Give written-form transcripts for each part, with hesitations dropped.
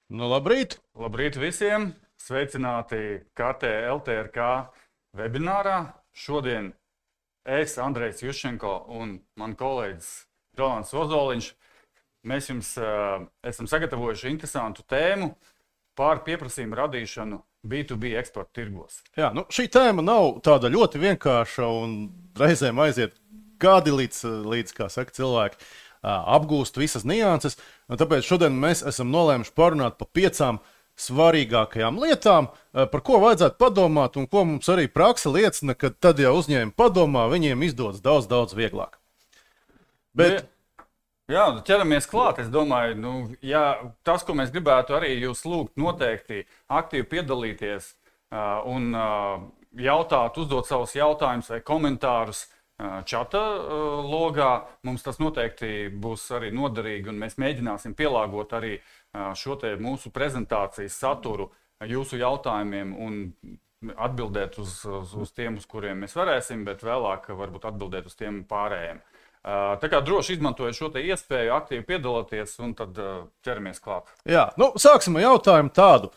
Nu, labrīt! Labrīt visiem! Sveicināti KT LTRK webinārā. Šodien es, Andrejs Juščenko un mans kolēģis Rolands Ozoliņš, mēs jums esam sagatavojuši interesantu tēmu par pieprasījumu radīšanu B2B eksporta tirgos. Jā, nu, šī tēma nav tāda ļoti vienkārša un reizēm aiziet gadi līdz kā saka, cilvēki apgūst visas nianses. Tāpēc šodien mēs esam nolēmuši parunāt par 5 svarīgākajām lietām, par ko vajadzētu padomāt un ko mums arī praksa liecina, ka tad, ja uzņēmumi padomā, viņiem izdodas daudz vieglāk. Bet... Jā, ķeramies klāt. Es domāju, tas, ko mēs gribētu arī jūs lūgt, noteikti aktīvi piedalīties un jautāt, uzdot savus jautājumus vai komentārus čata logā. Mums tas noteikti būs arī noderīgi, un mēs mēģināsim pielāgot arī šo te mūsu prezentācijas saturu jūsu jautājumiem un atbildēt uz tiem, uz kuriem mēs varēsim, bet vēlāk varbūt atbildēt uz tiem pārējiem. Tā kā droši izmantojiet šo te iespēju, aktīvi piedalieties, un tad ķeramies klāt. Jā, nu, sāksim ar jautājumu tādu.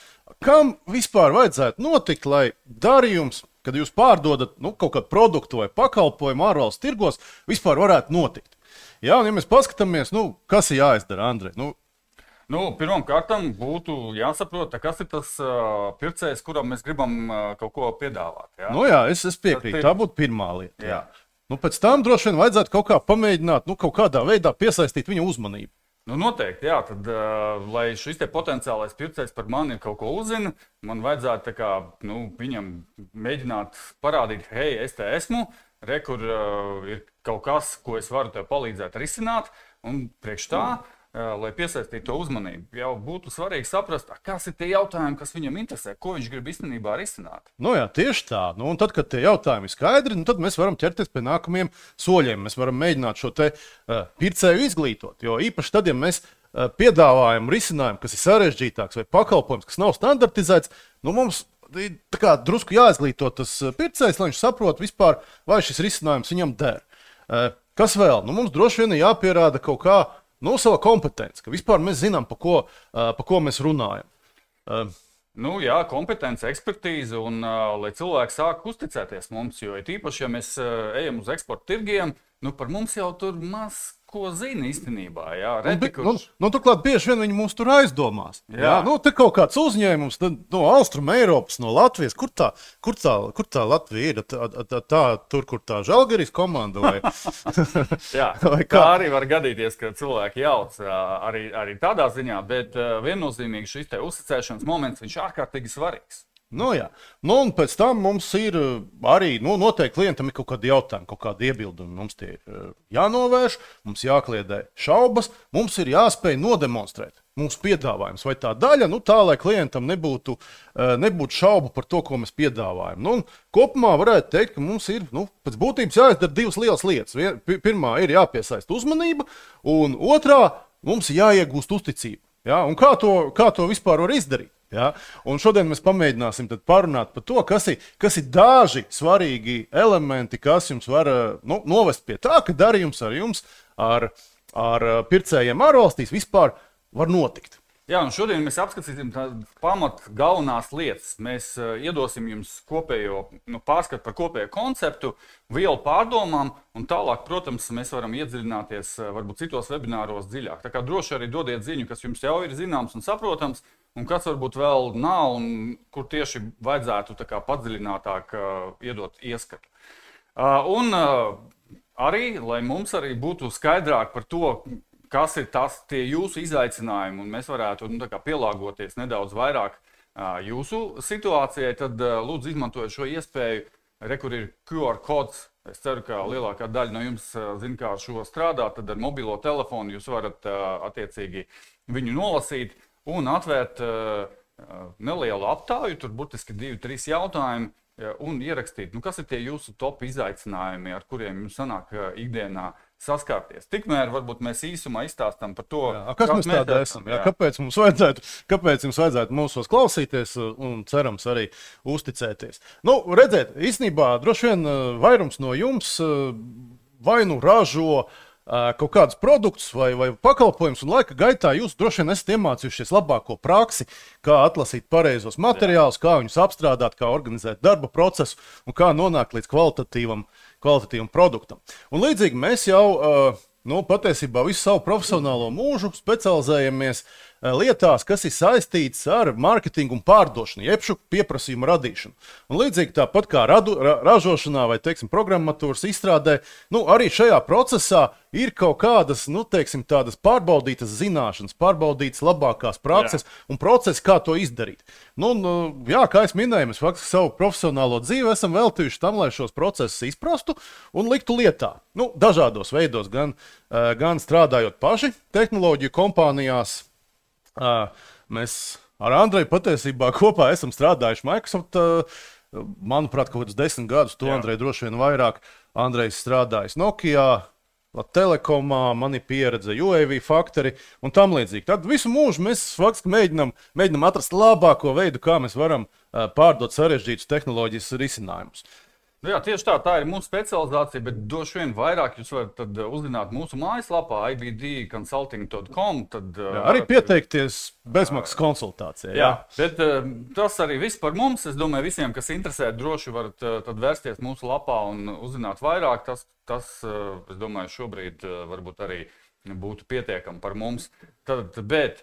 Kam vispār vajadzētu notikt, lai darījums, kad jūs pārdodat kaut kādu produktu vai pakalpojumu ārvalstu tirgos, vispār varētu notikt? Jā, un ja mēs paskatāmies, kas ir jāizdara, Andrej? Pirmkārt, būtu jāsaprot, kas ir tas pircējs, kuram mēs gribam kaut ko piedāvāt. Jā, jā es piekrītu. Tā būtu pirmā lieta. Jā. Pēc tam droši vien vajadzētu kaut kā pamēģināt, kaut kādā veidā piesaistīt viņa uzmanību. Noteikti, jā. Tad, lai šis te potenciālais pircējs par mani kaut ko uzzina, man vajadzētu viņam mēģināt parādīt, hei, es te esmu, kur ir kaut kas, ko es varu tev palīdzēt risināt, un priekš tā, lai piesaistītu to uzmanību, jau būtu svarīgi saprast, kas ir tie jautājumi, kas viņam interesē, ko viņš grib īstenībā risināt. Jā, tieši tā. Un tad, kad tie jautājumi ir skaidri, tad mēs varam ķerties pie nākamajiem soļiem. Mēs varam mēģināt šo te pircēju izglītot, jo īpaši tad, ja mēs piedāvājam risinājumu, kas ir sarežģītāks vai pakalpojums, kas nav standartizēts, mums drusku jāizglīto tas pircējs, lai viņš saprot vispār, vai šis risinājums viņam der. Kas vēl? Mums droši vien jāpierāda kaut kā sava kompetence, ka vispār mēs zinām, pa ko mēs runājam. Jā, kompetence, ekspertīze, un lai cilvēki sāk uzticēties mums, jo īpaši, ja mēs ejam uz eksporta tirgiem, par mums jau tur maz ko zina īstenībā. Turklāt bieži vien viņi mūs tur aizdomās. Te kaut kāds uzņēmums no Austrum Eiropas, no Latvijas. Kur tā Latvija ir? Tur, kur tā Žalgiris komanda? Vai? Tā arī var gadīties, ka cilvēki jauc arī tādā ziņā, bet viennozīmīgi šis te uzticēšanas moments, viņš ārkārtīgi svarīgs. Un pēc tam mums ir arī noteikti klientam ir kaut kādi jautājumi, kaut kādi iebildumi. Mums tie ir jānovērš, mums jākliedē šaubas, mums ir jāspēj nodemonstrēt mūsu piedāvājums vai tā daļa, tā, lai klientam nebūtu šaubu par to, ko mēs piedāvājam. Kopumā varētu teikt, ka mums ir pēc būtības jāizdara 2 lielas lietas. Pirmā ir jāpiesaista uzmanība, un otrā mums jāiegūst uzticību. Un kā to vispār var izdarīt? Un šodien mēs pamēģināsim parunāt par to, kas ir daži svarīgi elementi, kas jums var novest pie tā, ka darījums ar jums, ar pircējiem ārvalstīs vispār var notikt. Un šodien mēs apskatīsim galvenās lietas. Mēs iedosim jums kopējo pārskatu par kopējo konceptu, vielu pārdomām, un tālāk, protams, mēs varam iedziļināties varbūt citos webināros dziļāk. Tā kā droši arī dodiet ziņu, kas jums jau ir zināms un saprotams, un kas varbūt vēl nav, un kur tieši vajadzētu padziļinātāk iedot ieskatu. Un arī, lai mums arī būtu skaidrāk par to, kas ir tie jūsu izaicinājumi, un mēs varētu pielāgoties nedaudz vairāk jūsu situācijai, tad lūdzu izmantojiet šo iespēju. Kur ir QR kods. Es ceru, ka lielākā daļa no jums zina, kā ar šo strādāt. Tad ar mobilo telefonu jūs varat attiecīgi viņu nolasīt un atvērt nelielu aptāju, tur burtiski 2-3 jautājumi, un ierakstīt, kas ir tie jūsu top izaicinājumi, ar kuriem jums sanāk ikdienā saskārties. Tikmēr varbūt mēs īsumā izstāstam par to, kas mēs tādi esam. Kāpēc jums vajadzētu mūsos klausīties un cerams arī uzticēties. Redziet, īstenībā droši vien vairums no jums vai ražo kaut kādus produktus vai pakalpojumus, un laika gaitā jūs droši vien esat iemācījušies labāko praksi, kā atlasīt pareizos materiālus, kā viņus apstrādāt, kā organizēt darba procesu un kā nonākt līdz kvalitatīvam produktam. Un līdzīgi mēs jau patiesībā visu savu profesionālo mūžu specializējamies lietās, kas ir saistītas ar mārketingu un pārdošanu, jeb šo pieprasījumu radīšanu. Un līdzīgi tāpat kā ražošanā vai, teiksim, programmatūras izstrādē, arī šajā procesā ir kaut kādas, teiksim, tādas pārbaudītas zināšanas, pārbaudītas labākās prakses un procesi, kā to izdarīt. Kā es minēju, mēs faktiski savu profesionālo dzīvi esam veltījuši tam, lai šos procesus izprastu un liktu lietā. Dažādos veidos, gan strādājot paši tehnoloģiju kompānijās. Mēs ar Andreju patiesībā kopā esam strādājuši Microsoft, manuprāt, kaut kādus 10 gadus, to Andreju droši vien vairāk. Andrejs strādājis Nokia, Telekomā, man ir pieredze UAV Factory un tam līdzīgi. Tad visu mūžu mēs faktiski mēģinam atrast labāko veidu, kā mēs varam pārdot sarežģītus tehnoloģijas risinājumus. Jā, tieši tā ir mūsu specializācija, bet droši vien vairāk jūs varat uzzināt mūsu mājaslapā ibdconsulting.com. Arī pieteikties bezmaksas konsultācijai. Jā, bet tas arī viss par mums. Es domāju, visiem, kas interesē, droši varat vērsties mūsu lapā un uzzināt vairāk. Tas es domāju, šobrīd varbūt arī būtu pietiekami par mums. Bet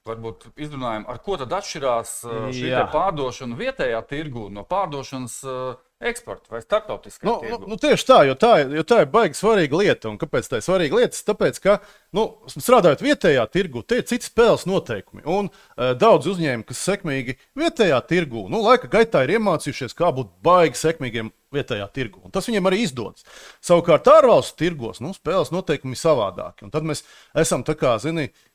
varbūt izrunājam, ar ko tad atšķirās šī pārdošana vietējā tirgu no pārdošanas eksporta vai starptautiskā tirgu? Tieši tā, jo tā ir baigi svarīga lieta. Un kāpēc tā ir svarīga lieta? Tāpēc, ka strādājot vietējā tirgu, tie ir citi spēles noteikumi. Un daudz uzņēmumi, kas sekmīgi vietējā tirgu, laika gaitā ir iemācījušies, kā būt baigi sekmīgiem vietējā tirgu. Un tas viņiem arī izdodas. Savukārt ārvalstu tirgos spēles noteikumi ir savādāki. Un tad mēs esam tā kā,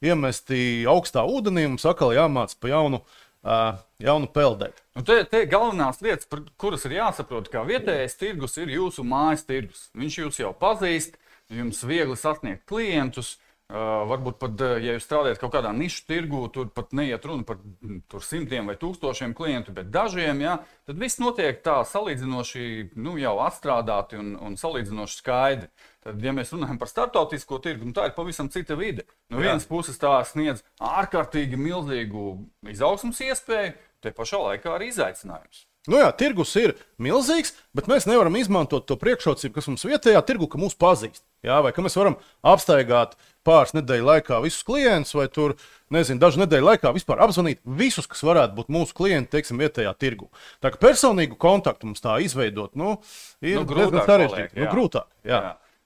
iemesti augstā ūdenī un mums atkal jāmāc pa jaunu peldēt. Te galvenās lietas, kuras ir jāsaprot, kā vietējais tirgus ir jūsu mājas tirgus. Viņš jūs jau pazīst, jums viegli sasniegt klientus. Varbūt pat, ja jūs strādājat kaut kādā nišu tirgū, tur pat neiet runa par simtiem vai tūkstošiem klientu, bet dažiem, tad viss notiek tā salīdzinoši jau atstrādāti un salīdzinoši skaidri. Tad, ja mēs runājam par starptautisko tirgu, tā ir pavisam cita vide. No vienas puses tā sniedz ārkārtīgi milzīgu izaugsmas iespēju, te pašā laikā arī izaicinājums. Tirgus ir milzīgs, bet mēs nevaram izmantot to priekšrocību, kas mums vietējā tirgu, ka mūs pazīst. Vai ka mēs varam apstaigāt pāris nedēļu laikā visus klientus, vai tur, dažu nedēļu laikā vispār apzvanīt visus, kas varētu būt mūsu klienti, teiksim, vietējā tirgu. Tā kā personīgu kontaktu mums tā izveidot, ir diezgan sarežģīti. Grūtāk.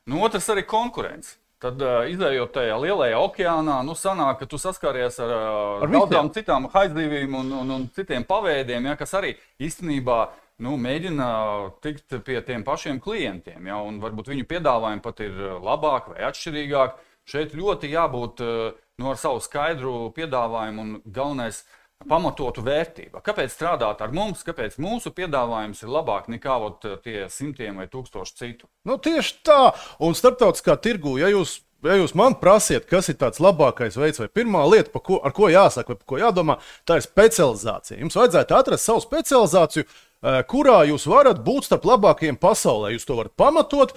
Otrs arī konkurence. Tad, izējot tajā lielajā okeānā, sanāk, ka tu saskaries ar daudzām citām haizdzīvīm un citiem paveidiem, kas arī īstenībā mēģina tikt pie tiem pašiem klientiem. Un varbūt viņu piedāvājumi pat ir labāk vai atšķirīgāk. Šeit ļoti jābūt ar savu skaidru piedāvājumu un galvenais pamatotu vērtību. Kāpēc strādāt ar mums, kāpēc mūsu piedāvājums ir labāk nekā tie simtiem vai tūkstoši citu? Tieši tā, un starptautiskā tirgu, ja jūs man prasiet, kas ir tāds labākais veids vai pirmā lieta, ar ko jāsaka vai par ko jādomā, tā ir specializācija. Jums vajadzētu atrast savu specializāciju, kurā jūs varat būt starp labākajiem pasaulē. Jūs to varat pamatot,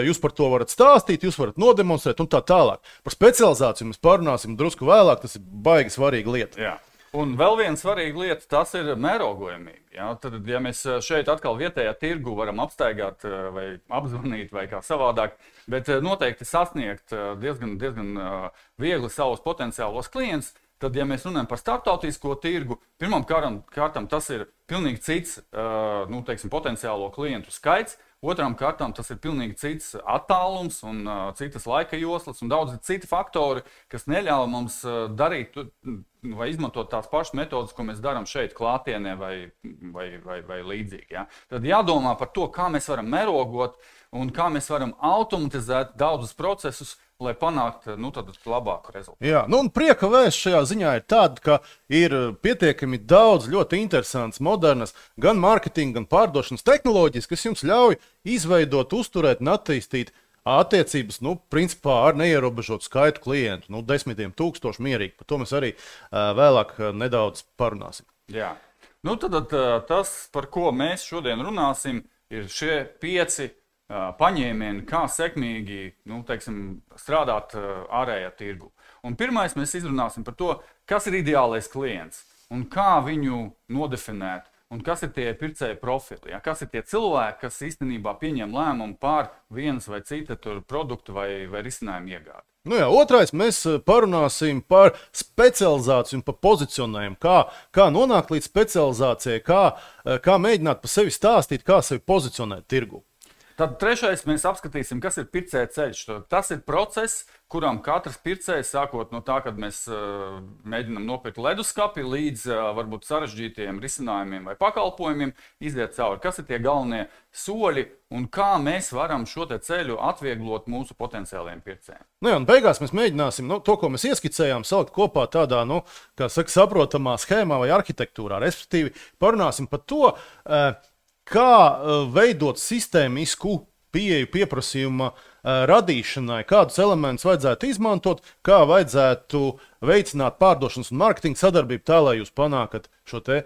jūs par to varat stāstīt, jūs varat nodemonstrēt un tā tālāk. Par specializāciju mēs parunāsim drusku vēlāk, tas ir baigi svarīga lieta. Jā. Un vēl viena svarīga lieta, tas ir mērogojamība. Tad, ja mēs šeit atkal vietējā tirgu varam apstaigāt vai apzvanīt vai kā savādāk, bet noteikti sasniegt diezgan viegli savus potenciālos klientus, tad, ja mēs runājam par starptautisko tirgu, pirmām kārtām tas ir pilnīgi cits potenciālo klientu skaits. Otrām kārtām tas ir pilnīgi cits attālums un citas laika joslas un daudzi citi faktori, kas neļauj mums darīt vai izmantot tās pašas metodas, ko mēs darām šeit klātienē vai līdzīgi. Ja? Tad jādomā par to, kā mēs varam mērogot un kā mēs varam automatizēt daudzus procesus, lai panāktu labāku rezultātu. Jā, un prieka vēsts šajā ziņā ir tāda, ka ir pietiekami daudz ļoti interesants, modernas gan mārketinga, gan pārdošanas tehnoloģijas, kas jums ļauj izveidot, uzturēt un attīstīt attiecības, principā ar neierobežotu skaitu klientu, desmitiem tūkstošu mierīgi. Par to mēs arī vēlāk nedaudz parunāsim. Jā. Tad tas, par ko mēs šodien runāsim, ir šie 5 paņēmieni, kā sekmīgi teiksim, strādāt ārējā tirgu. Un pirmais mēs izrunāsim par to, kas ir ideālais klients un kā viņu nodefinēt. Un kas ir tie pircēju profili? Ja? Kas ir tie cilvēki, kas īstenībā pieņem lēmumu par vienas vai cita produktu vai risinājumu iegādi? Nu jā, otrais, mēs parunāsim par specializāciju un par pozicionējumu. Kā nonākt līdz specializācijai, kā mēģināt par sevi stāstīt, kā sevi pozicionēt tirgu. Tad trešais mēs apskatīsim, kas ir pircēja ceļš. Tas ir process, kuram katrs pircējs, sākot no tā, kad mēs mēģinām nopirkt leduskapi, līdz varbūt sarežģītiem risinājumiem vai pakalpojumiem, iziet cauri. Kas ir tie galvenie soļi un kā mēs varam šo ceļu atvieglot mūsu potenciālajiem pircējiem? Nu jā, un beigās mēs mēģināsim to, ko mēs ieskicējām, salikt kopā tādā, kā saka, saprotamā schēmā vai arhitektūrā. Respektīvi, parunāsim par to, kā veidot sistēmisku pieeju pieprasījuma radīšanai, kādus elementus vajadzētu izmantot, kā vajadzētu veicināt pārdošanas un mārketinga sadarbību tā, lai jūs panākat šo te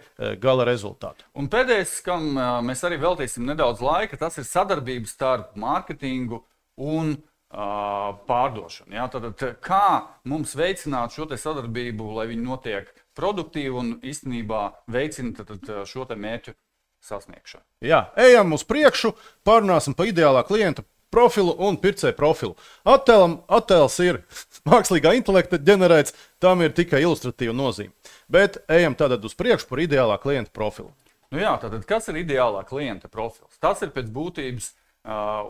gala rezultātu. Un pēdējais, kam mēs arī veltīsim nedaudz laika, tas ir sadarbība starp mārketingu un pārdošanu. Ja? Tad, kā mums veicināt šo te sadarbību, lai viņi notiek produktīvi un īstenībā veicina šo te mērķu sasniegšanu. Jā, ejam uz priekšu, parunāsim par ideālā klienta profilu un pircēju profilu. Attēls ir mākslīgā intelekta ģenerēts, tam ir tikai ilustratīva nozīme. Bet ejam tātad uz priekšu par ideālā klienta profilu. Nu jā, tātad kas ir ideālā klienta profils? Tas ir pēc būtības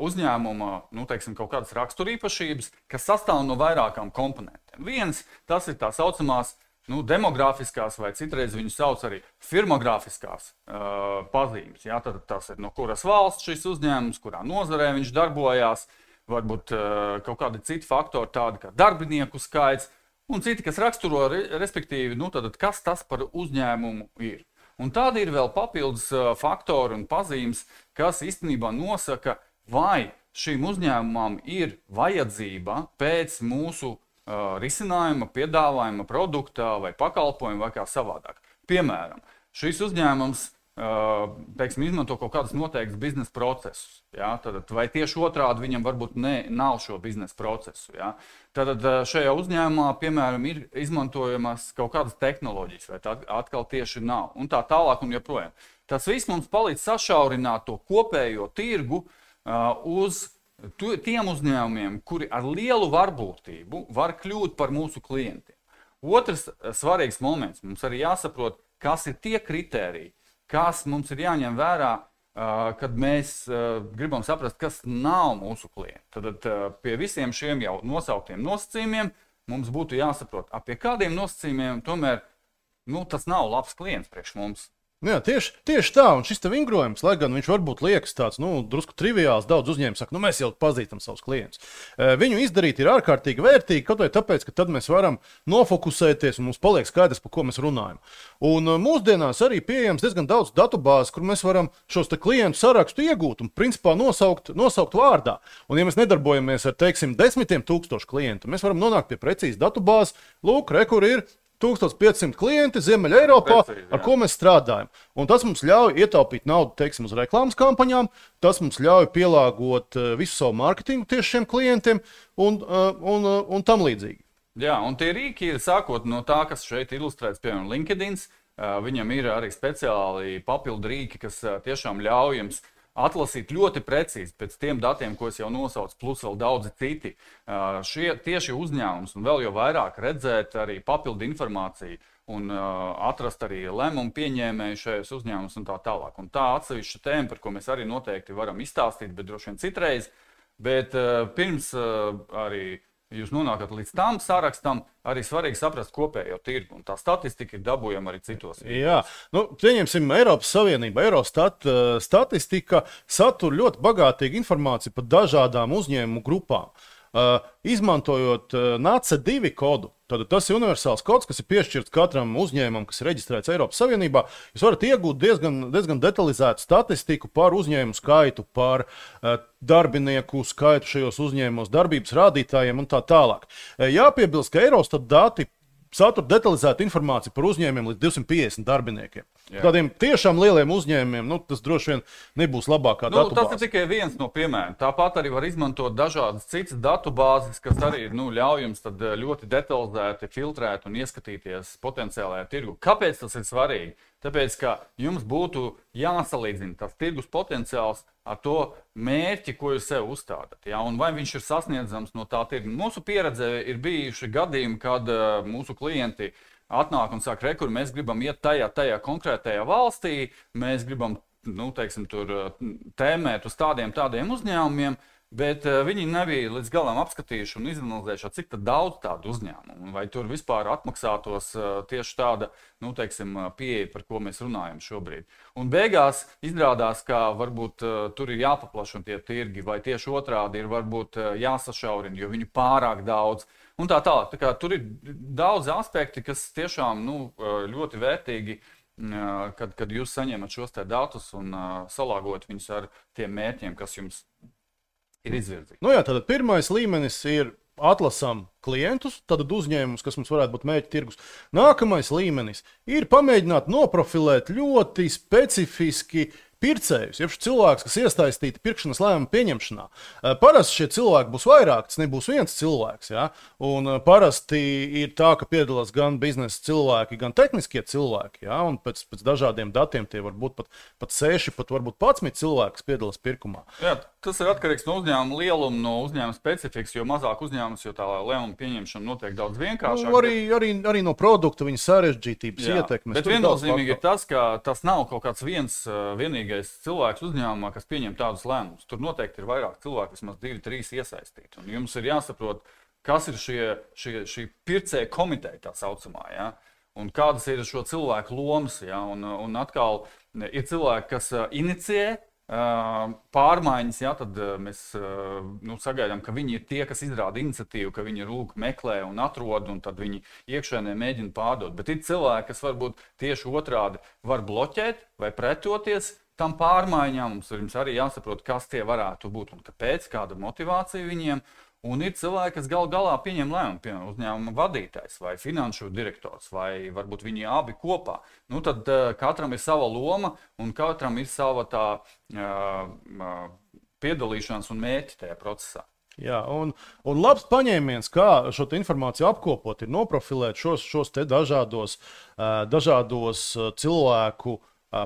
uzņēmuma, teiksim, kaut kādas raksturīpašības, kas sastāv no vairākām komponentiem. Viens, tas ir tā saucamās demografiskās, vai citreiz viņu sauc arī firmogrāfiskās pazīmes. Ja? Tad tas ir no kuras valsts šis uzņēmums, kurā nozarē viņš darbojās, varbūt kaut kādi citi faktori, tādi kā darbinieku skaits, un citi, kas raksturo, respektīvi, kas tas par uzņēmumu ir. Un tādi ir vēl papildus faktori un pazīmes, kas īstenībā nosaka, vai šīm uzņēmumam ir vajadzība pēc mūsu risinājuma, piedāvājuma, produktā vai pakalpojuma vai kā savādāk. Piemēram, šis uzņēmums teiksim, izmanto kaut kādus noteiktus biznesa procesus. Ja? Tad, vai tieši otrādi viņam varbūt nav šo biznesa procesu. Ja? Tad šajā uzņēmumā, piemēram, ir izmantojamas kaut kādas tehnoloģijas, vai tā atkal tieši nav. Un tā tālāk un joprojām. Tas viss mums palīdz sašaurināt to kopējo tirgu uz tiem uzņēmumiem, kuri ar lielu varbūtību var kļūt par mūsu klientiem. Otrs svarīgs moments, mums arī jāsaprot, kas ir tie kritēriji, kas mums ir jāņem vērā, kad mēs gribam saprast, kas nav mūsu klienti. Tad pie visiem šiem jau nosauktiem nosacījumiem mums būtu jāsaprot, pie kādiem nosacījumiem tomēr tas nav labs klients priekš mums. Jā, tieši tā, un šis te vingrojums, lai gan viņš varbūt liekas tāds, drusku triviāls, daudz uzņēmumi saka, mēs jau pazīstam savus klientus. Viņu izdarīt ir ārkārtīgi vērtīgi, kaut vai tāpēc, ka tad mēs varam nofokusēties un mums paliek skaidrs, par ko mēs runājam. Un mūsdienās arī pieejams diezgan daudz datubāzes, kur mēs varam šos te klientu sarakstu iegūt un principā nosaukt vārdā. Un ja mēs nedarbojamies ar, teiksim, 10 000 klientu, mēs varam nonākt pie precīzas datubāzes, lūk, kur ir 1500 klienti Ziemeļa Eiropā, ar ko mēs strādājam. Un tas mums ļauj ietaupīt naudu, teiksim, uz reklāmas kampaņām, tas mums ļauj pielāgot visu savu mārketingu tieši šiem klientiem un tam līdzīgi. Jā, un tie rīki ir sākot no tā, kas šeit ilustrēts, piemēram, LinkedIn. Viņam ir arī speciāli papildu rīki, kas tiešām ļauj jums atlasīt ļoti precīzi pēc tiem datiem, ko es jau nosaucu, plus vēl daudzi citi. Tieši uzņēmums un vēl jau vairāk redzēt arī papildu informāciju un atrast arī lēmumu pieņēmēju šajos uzņēmumus un tā tālāk. Un tā atsevišķa tēma, par ko mēs arī noteikti varam izstāstīt, bet droši vien citreiz. Bet pirms arī jūs nonākat līdz tam sarakstam, arī svarīgi saprast kopējo tirgu. Un tā statistika ir dabūjama arī citos. Jā, pieņemsim Eiropas Savienību. Eurostat statistika satur ļoti bagātīgu informāciju par dažādām uzņēmumu grupām. Izmantojot NACE2 kodu, tad tas ir universāls kods, kas ir piešķirts katram uzņēmumam, kas ir reģistrēts Eiropas Savienībā. Jūs varat iegūt diezgan detalizētu statistiku par uzņēmumu skaitu, par darbinieku skaitu šajos uzņēmumos, darbības rādītājiem un tā tālāk. Jāpiebilst, ka Eurostat dati satura detalizētu informāciju par uzņēmumiem līdz 250 darbiniekiem. Jā. Tādiem tiešām lieliem uzņēmumiem tas droši vien nebūs labākā datubāze. Tas ir tikai viens no piemēriem. Tāpat arī var izmantot dažādas citas datubāzes, kas arī ļauj jums ļoti detalizēti filtrēt un ieskatīties potenciālajā tirgu. Kāpēc tas ir svarīgi? Tāpēc, ka jums būtu jāsalīdzina tas tirgus potenciāls ar to mērķi, ko jūs sev uzstādat. Ja? Un vai viņš ir sasniedzams no tā tirgu? Mūsu pieredze ir bijuši gadījumi, kad mūsu klienti atnāk un saka, re, kur mēs gribam iet tajā konkrētajā valstī, mēs gribam, tur tēmēt uz tādiem uzņēmumiem, bet viņi nebija līdz galam apskatījuši un izanalizējuši, cik daudz tādu uzņēmumu, vai tur vispār atmaksātos tieši tāda, pieeja, par ko mēs runājam šobrīd. Un beigās izrādās, ka varbūt tur ir jāpaplašina tie tirgi, vai tieši otrādi ir varbūt jāsašaurina, jo viņi pārāk daudz. Un tā tālāk. Tā kā tur ir daudz aspekti, kas tiešām ļoti vērtīgi, kad jūs saņemat šos te datus un salāgot viņus ar tiem mērķiem, kas jums ir izvirzīti. Tātad pirmais līmenis ir atlasām klientus, tad uzņēmumus, kas mums varētu būt mērķa tirgus. Nākamais līmenis ir pamēģināt noprofilēt ļoti specifiski pircējus, jeb cilvēks, kas iesaistīti pirkšanas lēmumu pieņemšanā. Parasti šie cilvēki būs vairāk, tas nebūs viens cilvēks. Ja? Un parasti ir tā, ka piedalās gan biznesa cilvēki, gan tehniskie cilvēki. Ja? Un pēc dažādiem datiem tie var būt pat 6, pat varbūt 11 cilvēki, kas piedalās pirkumā. Jā, tas ir atkarīgs no uzņēmuma lieluma, no uzņēmuma specifikas, jo mazāk uzņēmums, jo tā lēmuma pieņemšana notiek daudz vienkāršāk. Arī no produkta viņa sarežģītības ietekmes. Bet viennozīmīgi ir tas, ka tas nav kaut kāds vienīgais cilvēks uzņēmumā, kas pieņem tādus lēmumus. Tur noteikti ir vairāk cilvēku, vismaz 2-3 iesaistīti. Un jums ir jāsaprot, kas ir šī pircēja komiteja tā saucamā, ja? Un kādas ir šo cilvēku lomas. Ja? Un atkal ir cilvēki, kas inicijē pārmaiņas, ja? Tad mēs sagaidām, ka viņi ir tie, kas izrāda iniciatīvu, ka viņi meklē un atrod, un tad viņi iekšēnē mēģina pārdot. Bet ir cilvēki, kas varbūt tieši otrādi var bloķēt vai pretoties tam pārmaiņām. Mums arī jāsaprot, kas tie varētu būt un kāpēc, kāda motivācija viņiem. Un ir cilvēki, kas galā pieņem lēmumu, piemēram, uzņēmuma vadītājs vai finanšu direktors, vai varbūt viņi abi kopā. Tad katram ir sava loma un katram ir sava tā piedalīšanās un mērķi tajā procesā. Jā, un labs paņēmiens, kā šo informāciju apkopot, ir noprofilēt šos te dažādos cilvēku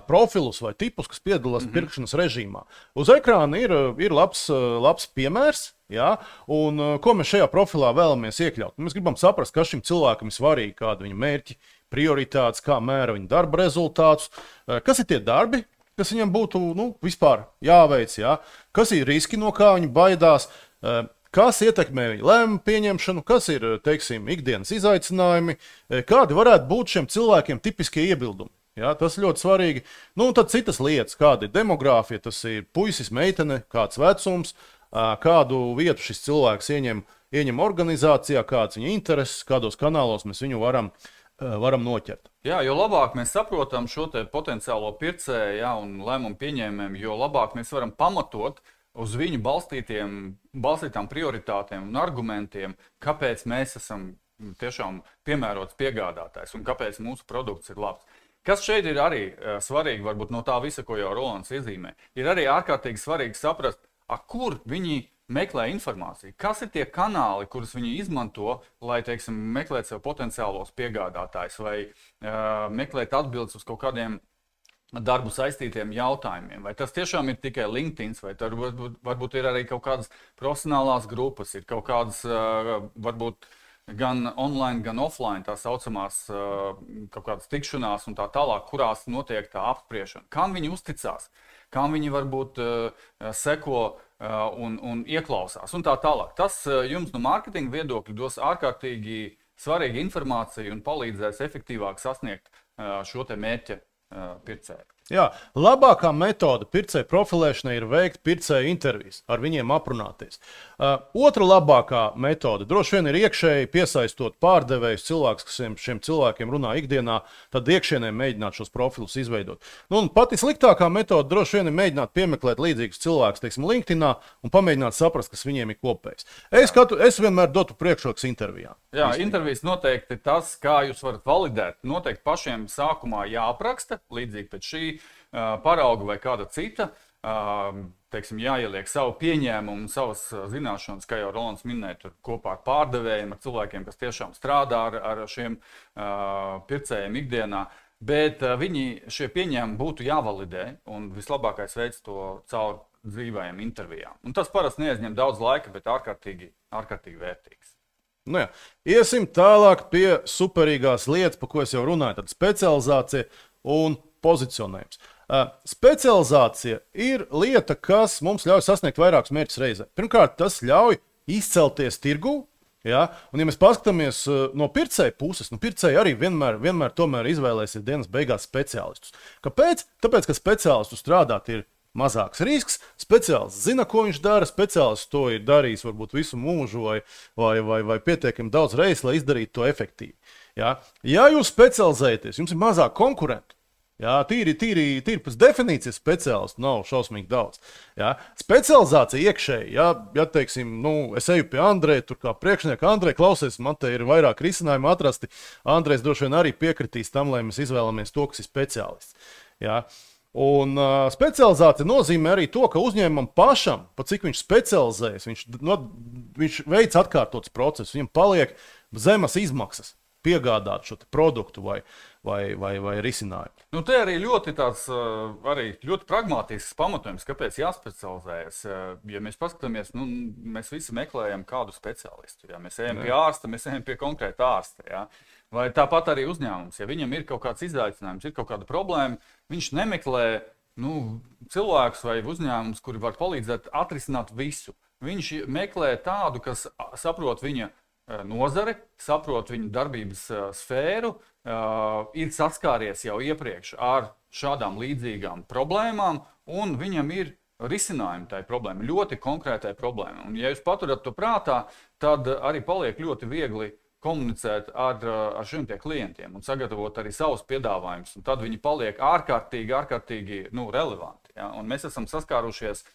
profilus vai tipus, kas piedalās pirkšanas režīmā. Uz ekrāna ir labs piemērs, ja? Un ko mēs šajā profilā vēlamies iekļaut. Mēs gribam saprast, kas šim cilvēkam ir svarīgi, kāda viņa mērķi, prioritātes, kā mēra viņa darba rezultātus, kas ir tie darbi, kas viņam būtu vispār jāveic, ja? Kas ir riski, no kā viņi baidās, kas ietekmē viņa lēmumu pieņemšanu, kas ir, ikdienas izaicinājumi, kādi varētu būt šiem cilvēkiem tipiskie iebildumi. Ja, tas ir ļoti svarīgi. Un tad citas lietas, kāda ir demogrāfija, tas ir puisis, meitene, kāds vecums, kādu vietu šis cilvēks ieņem organizācijā, kāds viņa intereses, kādos kanālos mēs viņu varam noķert. Jā, jo labāk mēs saprotam šo te potenciālo pircēju, ja, un lēmumu pieņēmējiem, jo labāk mēs varam pamatot uz viņu balstītām prioritātēm un argumentiem, kāpēc mēs esam tiešām piemērots piegādātājs un kāpēc mūsu produkts ir labs. Kas šeit ir arī svarīgi, varbūt no tā visa, ko jau Rolands iezīmē, ir arī ārkārtīgi svarīgi saprast, kur viņi meklē informāciju. Kas ir tie kanāli, kurus viņi izmanto, lai, meklētu sev potenciālos piegādātājus vai meklēt atbildes uz kaut kādiem darbu saistītiem jautājumiem. Vai tas tiešām ir tikai LinkedIn, vai varbūt ir arī kaut kādas profesionālās grupas, ir kaut kādas varbūt gan online, gan offline, tā saucamās kaut kādas tikšanās un tā tālāk, kurās notiek tā apspriešana. Kam viņi uzticās, kam viņi varbūt seko un ieklausās un tā tālāk. Tas jums no mārketinga viedokļa dos ārkārtīgi svarīgu informāciju un palīdzēs efektīvāk sasniegt šo te mērķa pircēju. Jā, labākā metode pircēju profilēšanai ir veikt pircēju intervijas, ar viņiem aprunāties. Otra labākā metode droši vien ir iekšēji piesaistot pārdevējus, cilvēkus, kas šiem cilvēkiem runā ikdienā, tad iekšienē mēģināt šos profilus izveidot. Nu, un pati sliktākā metode droši vien ir mēģināt piemeklēt līdzīgus cilvēkus, teiksim, LinkedInā un pamēģināt saprast, kas viņiem ir kopējs. Es vienmēr dotu priekšrokas intervijām. Jā, intervijas noteikti tas, kā jūs varat validēt. Noteikti pašiem sākumā jāapraksta, līdzīgi pēc šī parauga vai kāda cita. Teiksim, jāieliek savu pieņēmumu, savas zināšanas, kā jau Rolands minēja, tur kopā ar pārdevējiem, ar cilvēkiem, kas tiešām strādā ar šiem pircējiem ikdienā. Bet šie pieņēmumi būtu jāvalidē, un vislabākais veids to caur dzīvajām intervijām. Un tas parasti neaizņem daudz laika, bet ārkārtīgi vērtīgs. Nu jā. Iesim tālāk pie superīgās lietas, par ko es jau runāju, tad specializācija un pozicionējums. Specializācija ir lieta, kas mums ļauj sasniegt vairākus mērķus reizē. Pirmkārt, tas ļauj izcelties tirgū. Ja? Un, ja mēs paskatāmies no pircēja puses, pircēji arī vienmēr tomēr izvēlēsies dienas beigās speciālistus. Kāpēc? Tāpēc, ka speciālistu strādāt ir mazāks risks, speciālists zina, ko viņš dara, speciālists to ir darījis varbūt visu mūžu vai pietiekami daudz reizes, lai izdarītu to efektīvi. Ja jūs specializējaties, jums ir mazāk konkurentu. Jā, tīri pēc definīcijas speciālistu nav šausmīgi daudz. Jā. Specializācija iekšēji, ja teiksim, es eju pie Andreja, tur kā priekšnieka Andreja, klausies, man te ir vairāk risinājumu atrasti. Andrejs droši vien arī piekritīs tam, lai mēs izvēlamies to, kas ir speciālists. Jā. Un specializācija nozīmē arī to, ka uzņēmumam pašam, pat cik viņš specializējas, viņš veic atkārtots procesus, viņam paliek zemas izmaksas piegādāt šo produktu vai risinājumu. Te arī ļoti pragmātisks pamatojums, kāpēc jāspecializējas. Ja mēs paskatāmies, mēs visi meklējam kādu speciālistu. Ja? Mēs ejam pie ārsta, mēs ejam pie konkrēta ārsta. Ja? Vai tāpat arī uzņēmums. Ja viņam ir kaut kāds izaicinājums, ir kaut kāda problēma, viņš nemeklē cilvēkus vai uzņēmumus, kuri var palīdzēt atrisināt visu. Viņš meklē tādu, kas saprot viņa nozare, saprot viņu darbības sfēru, ir saskāries jau iepriekš ar šādām līdzīgām problēmām, un viņam ir risinājumi tai problēmai, ļoti konkrētai problēmai. Un, ja jūs paturat to prātā, tad arī paliek ļoti viegli komunicēt ar šiem klientiem un sagatavot arī savus piedāvājumus. Un tad viņi paliek ārkārtīgi relevanti. Ja? Un mēs esam saskārušies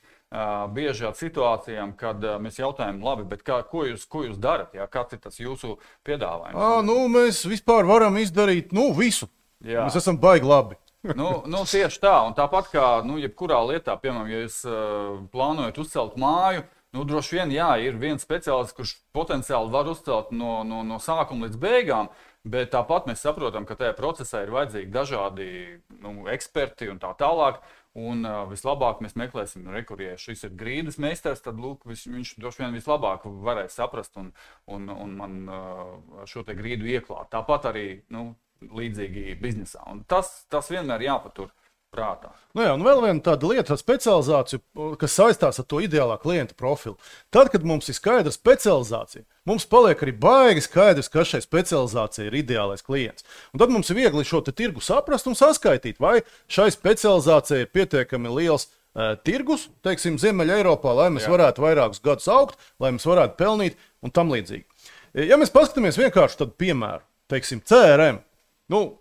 bieži ar situācijām, kad mēs jautājam, labi, bet ko jūs darat? Ja? Kāds ir tas jūsu piedāvājums? Mēs vispār varam izdarīt visu. Jā. Mēs esam baigi labi. Tieši tā. Un tāpat kā jebkurā lietā, piemēram, ja jūs plānojat uzcelt māju, droši vien ir viens speciālists, kurš potenciāli var uzcelt no sākuma līdz beigām, bet tāpat mēs saprotam, ka tajā procesā ir vajadzīgi dažādi eksperti un tā tālāk. Un vislabāk mēs meklēsim, ja šis ir grīdas meistars, tad viņš droši vien vislabāk varēs saprast un man šo te grīdu ieklāt. Tāpat arī līdzīgi biznesā. Un tas vienmēr jāpatur prātā. Un vēl viena tāda lieta ar specializāciju, kas saistās ar to ideālā klienta profilu. Tad, kad mums ir skaidra specializācija, mums paliek arī baigi skaidrs, kas šai specializācijai ir ideālais klients. Un tad mums ir viegli šo tirgu saprast un saskaitīt, vai šai specializācijai ir pietiekami liels tirgus, teiksim, Ziemeļa Eiropā, lai mēs varētu vairākus gadus augt, lai mēs varētu pelnīt un tam līdzīgi. Ja mēs paskatāmies vienkārši tādu piemēru, teiksim, CRM,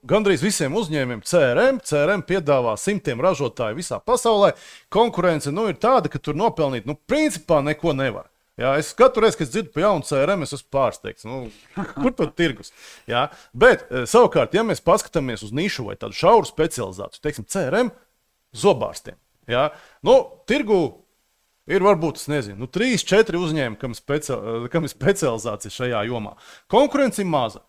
gandrīz visiem uzņēmumiem CRM piedāvā simtiem ražotāju visā pasaulē. Konkurence ir tāda, ka tur nopelnīt principā neko nevar. Ja, es katru reizi, kad dzirdu par jaunu CRM, es esmu pārsteigts. Kur tad tirgus? Ja, bet savukārt, ja mēs paskatāmies uz nišu vai tādu šauru specializāciju, teiksim, CRM zobārstiem, ja, tirgu ir varbūt, 3-4 uzņēmumi, kam ir specializācija šajā jomā. Konkurence ir maza.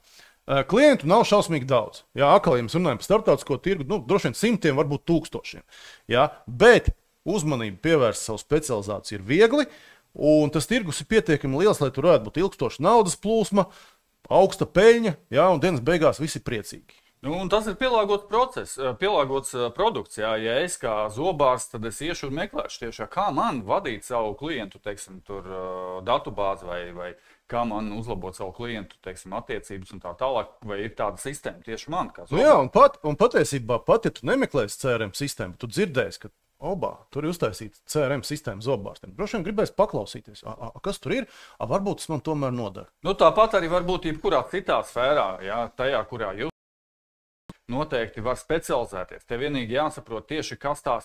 Klientu nav šausmīgi daudz. Jā, atkal, ja mēs runājam par starptautisko tirgu, droši vien simtiem, varbūt tūkstošiem. Jā, bet uzmanību pievērst savu specializāciju ir viegli, un tas tirgus ir pietiekami liels, lai tur varētu būt ilgstoša naudas plūsma, augsta peļņa, un dienas beigās visi ir priecīgi. Un tas ir pielāgots process, pielāgots produkts. Jā. Ja es kā zobārsts, tad es iešu un meklēšu tieši, kā man vadīt savu klientu, teiksim, tur datubāzi vai kā man uzlabot savu klientu, teiksim, attiecības un tā tālāk, vai ir tāda sistēma tieši man? Jā, un patiesībā, ja tu nemeklēsi CRM sistēmu, tu dzirdēsi, ka tur ir uztaisīta CRM sistēma zobārstiem. Droši vien gribēs paklausīties, kas tur ir, varbūt tas man tomēr nodara. Tāpat arī var būt jebkurā citā sfērā, tajā, kurā jūs noteikti var specializēties. Te vienīgi jāsaprot tieši, kas tā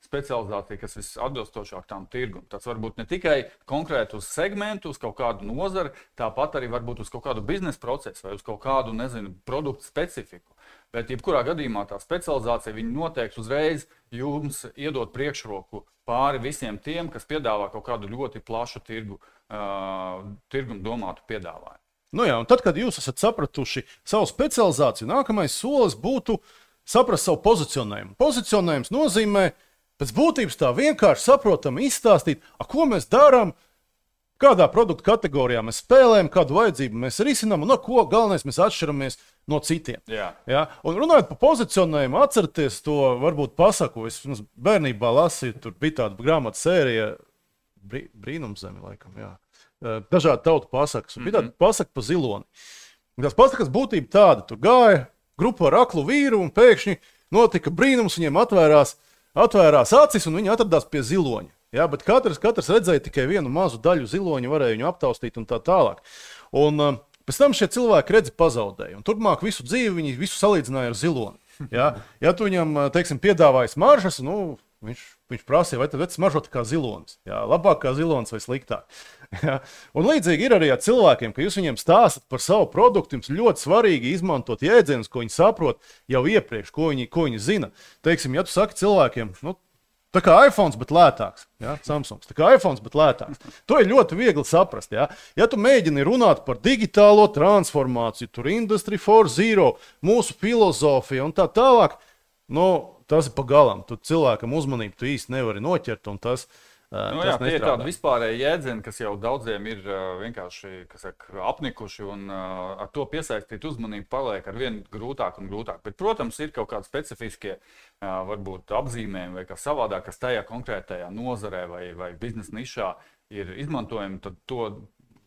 specializācija, kas visatbilstošāk tam tirgum. Tas var būt ne tikai konkrēti uz segmentu, uz kaut kādu nozari, tāpat arī var būt uz kaut kādu biznesa procesu vai uz kaut kādu, produktu specifiku. Bet jebkurā gadījumā tā specializācija viņi noteikti uzreiz jums iedod priekšroku pāri visiem tiem, kas piedāvā kaut kādu ļoti plašu tirgumu domātu piedāvājumu. Un tad, kad jūs esat sapratuši savu specializāciju, nākamais solis būtu saprast savu pozicionējumu. Pozicionējums nozīmē pēc būtības tā vienkārši saprotami izstāstīt, ko mēs darām, kādā produktu kategorijā mēs spēlējam, kādu vajadzību mēs risinām un ar ko galvenais mēs atšķiramies no citiem. Ja? Un runājot par pozicionējumu, atcerieties to, varbūt pasaku, es bērnībā lasīju, tur bija tāda grāmatu sērija, Brīnumzeme, laikam, jā. Dažādi tautu pasakas. Bija tāda pasaka par ziloni. Tās pasakas būtība tāda, tur gāja grupa ar aklu vīru un pēkšņi notika brīnums, viņiem atvērās acis un viņi atradās pie ziloņa. Ja, bet katrs redzēja tikai vienu mazu daļu ziloņa, varēja viņu aptaustīt un tā tālāk. Un pēc tam šie cilvēki redzi pazaudēja. Un turpmāk visu dzīvi viņi visu salīdzināja ar ziloni. Ja tu viņam, teiksim, piedāvāji smaržas, viņš prasīja, vai tad smaržot kā zilonis. Labāk kā zilonis vai sliktāk. Un līdzīgi ir arī ar cilvēkiem, ka jūs viņiem stāstat par savu produktu, jums ļoti svarīgi izmantot jēdzienus, ko viņi saprot jau iepriekš, ko viņi zina. Teiksim, ja tu saki cilvēkiem, tā kā iPhone, bet lētāks, Samsungs, tā kā iPhone, bet lētāks. To ir ļoti viegli saprast. Ja tu mēģini runāt par digitālo transformāciju, tur Industry 4.0, mūsu filozofiju un tā tālāk, tas ir pagalam. Tu cilvēkam uzmanību tu īsti nevari noķert, un tas tie ir tādi vispārēji jēdzieni, kas jau daudziem ir vienkārši apnikuši, un ar to piesaistīt uzmanību paliek ar vien grūtāk un grūtāk. Bet, protams, ir kaut kādi specifiskie varbūt apzīmējumi vai kā savādāk, kas tajā konkrētajā nozarē vai biznesa nišā ir izmantojami, tad to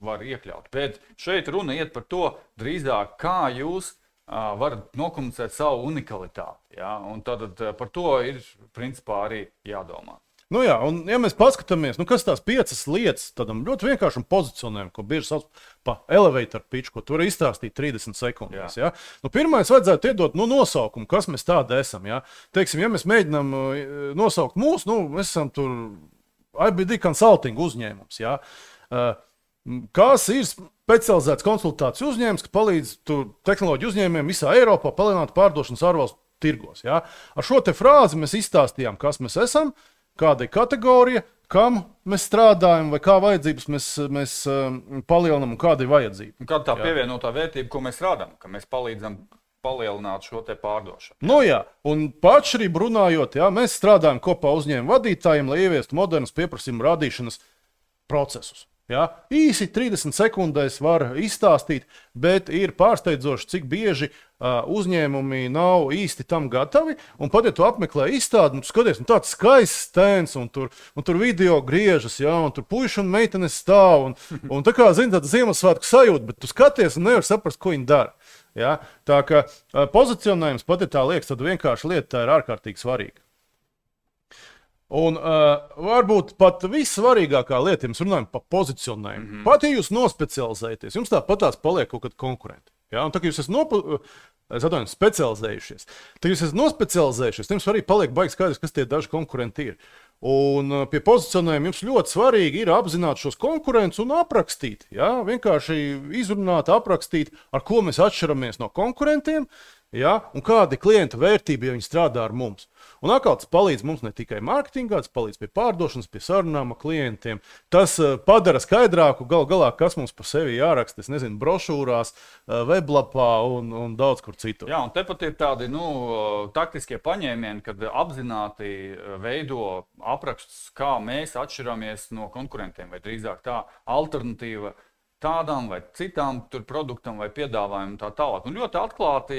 var iekļaut. Bet šeit runa iet par to drīzāk, kā jūs varat nokomunicēt savu unikalitāti. Un tad par to ir principā arī jādomā. Un ja mēs paskatāmies, kas tās 5 lietas tādam ļoti vienkāršam pozicionējumu, ko bieži sauc par elevator pitch, ko tu vari izstāstīt 30 sekundēs. Pirmais vajadzētu iedot nosaukumu, kas mēs tādi esam. Teiksim, ja mēs mēģinām nosaukt mūsu, mēs esam tur IBD Consulting uzņēmums. Kas ir specializēts konsultāciju uzņēmums, kas palīdz tehnoloģiju uzņēmējiem visā Eiropā palielināt pārdošanas ārvalstu tirgos. Ar šo te frāzi mēs izstāstījām, kas mēs esam, kāda ir kategorija, kam mēs strādājam, vai kā vajadzības mēs palielinām un kāda ir vajadzība. Kāda tā pievienotā vērtība, ko mēs rādām, ka mēs palīdzam palielināt šo te pārdošanu. Un pašrību runājot, mēs strādājam kopā uzņēmumu vadītājiem, lai ieviestu modernus pieprasījumu rādīšanas procesus. Īsi 30 sekundēs var izstāstīt, bet ir pārsteidzoši, cik bieži uzņēmumi nav īsti tam gatavi. Un pat, ja tu apmeklē izstādi, tu skaties, tāds skaists stends, un tur video griežas, un tur puiši un meitenes stāv. Un tā kā, tāda Ziemassvētku sajūta, bet tu skaties un nevar saprast, ko viņi dara. Tā kā pozicionējums, pat ja tā liekas, tad vienkārši lieta tā ir ārkārtīgi svarīga. Un varbūt pat vissvarīgākā lieta, ja mēs runājam par pozicionējumu, pat ja jūs nospecializējaties, jums tāpatās paliek kaut kādi konkurenti. Un tā kā jūs esat specializējušies, tad jūs esat nospecializējušies, jums arī paliek baigi skaidrs, kas tie daži konkurenti ir. Un pie pozicionējuma jums ļoti svarīgi ir apzināt šos konkurentus un aprakstīt. Vienkārši izrunāt, aprakstīt, ar ko mēs atšķiramies no konkurentiem, un kāda ir klienta vērtība, ja viņi strādā ar mums. Un atkal tas palīdz mums ne tikai mārketingā, tas palīdz pie pārdošanas, pie sarunām ar klientiem. Tas padara skaidrāku gal galā, kas mums par sevi jāraksta, brošūrās, weblapā un daudz kur citur. Un tepat ir tādi taktiskie paņēmieni, kad apzināti veido aprakstus, kā mēs atšķiramies no konkurentiem, vai drīzāk tā alternatīva tādām vai citām produktam vai piedāvājumam tā tālāk. Un ļoti atklāti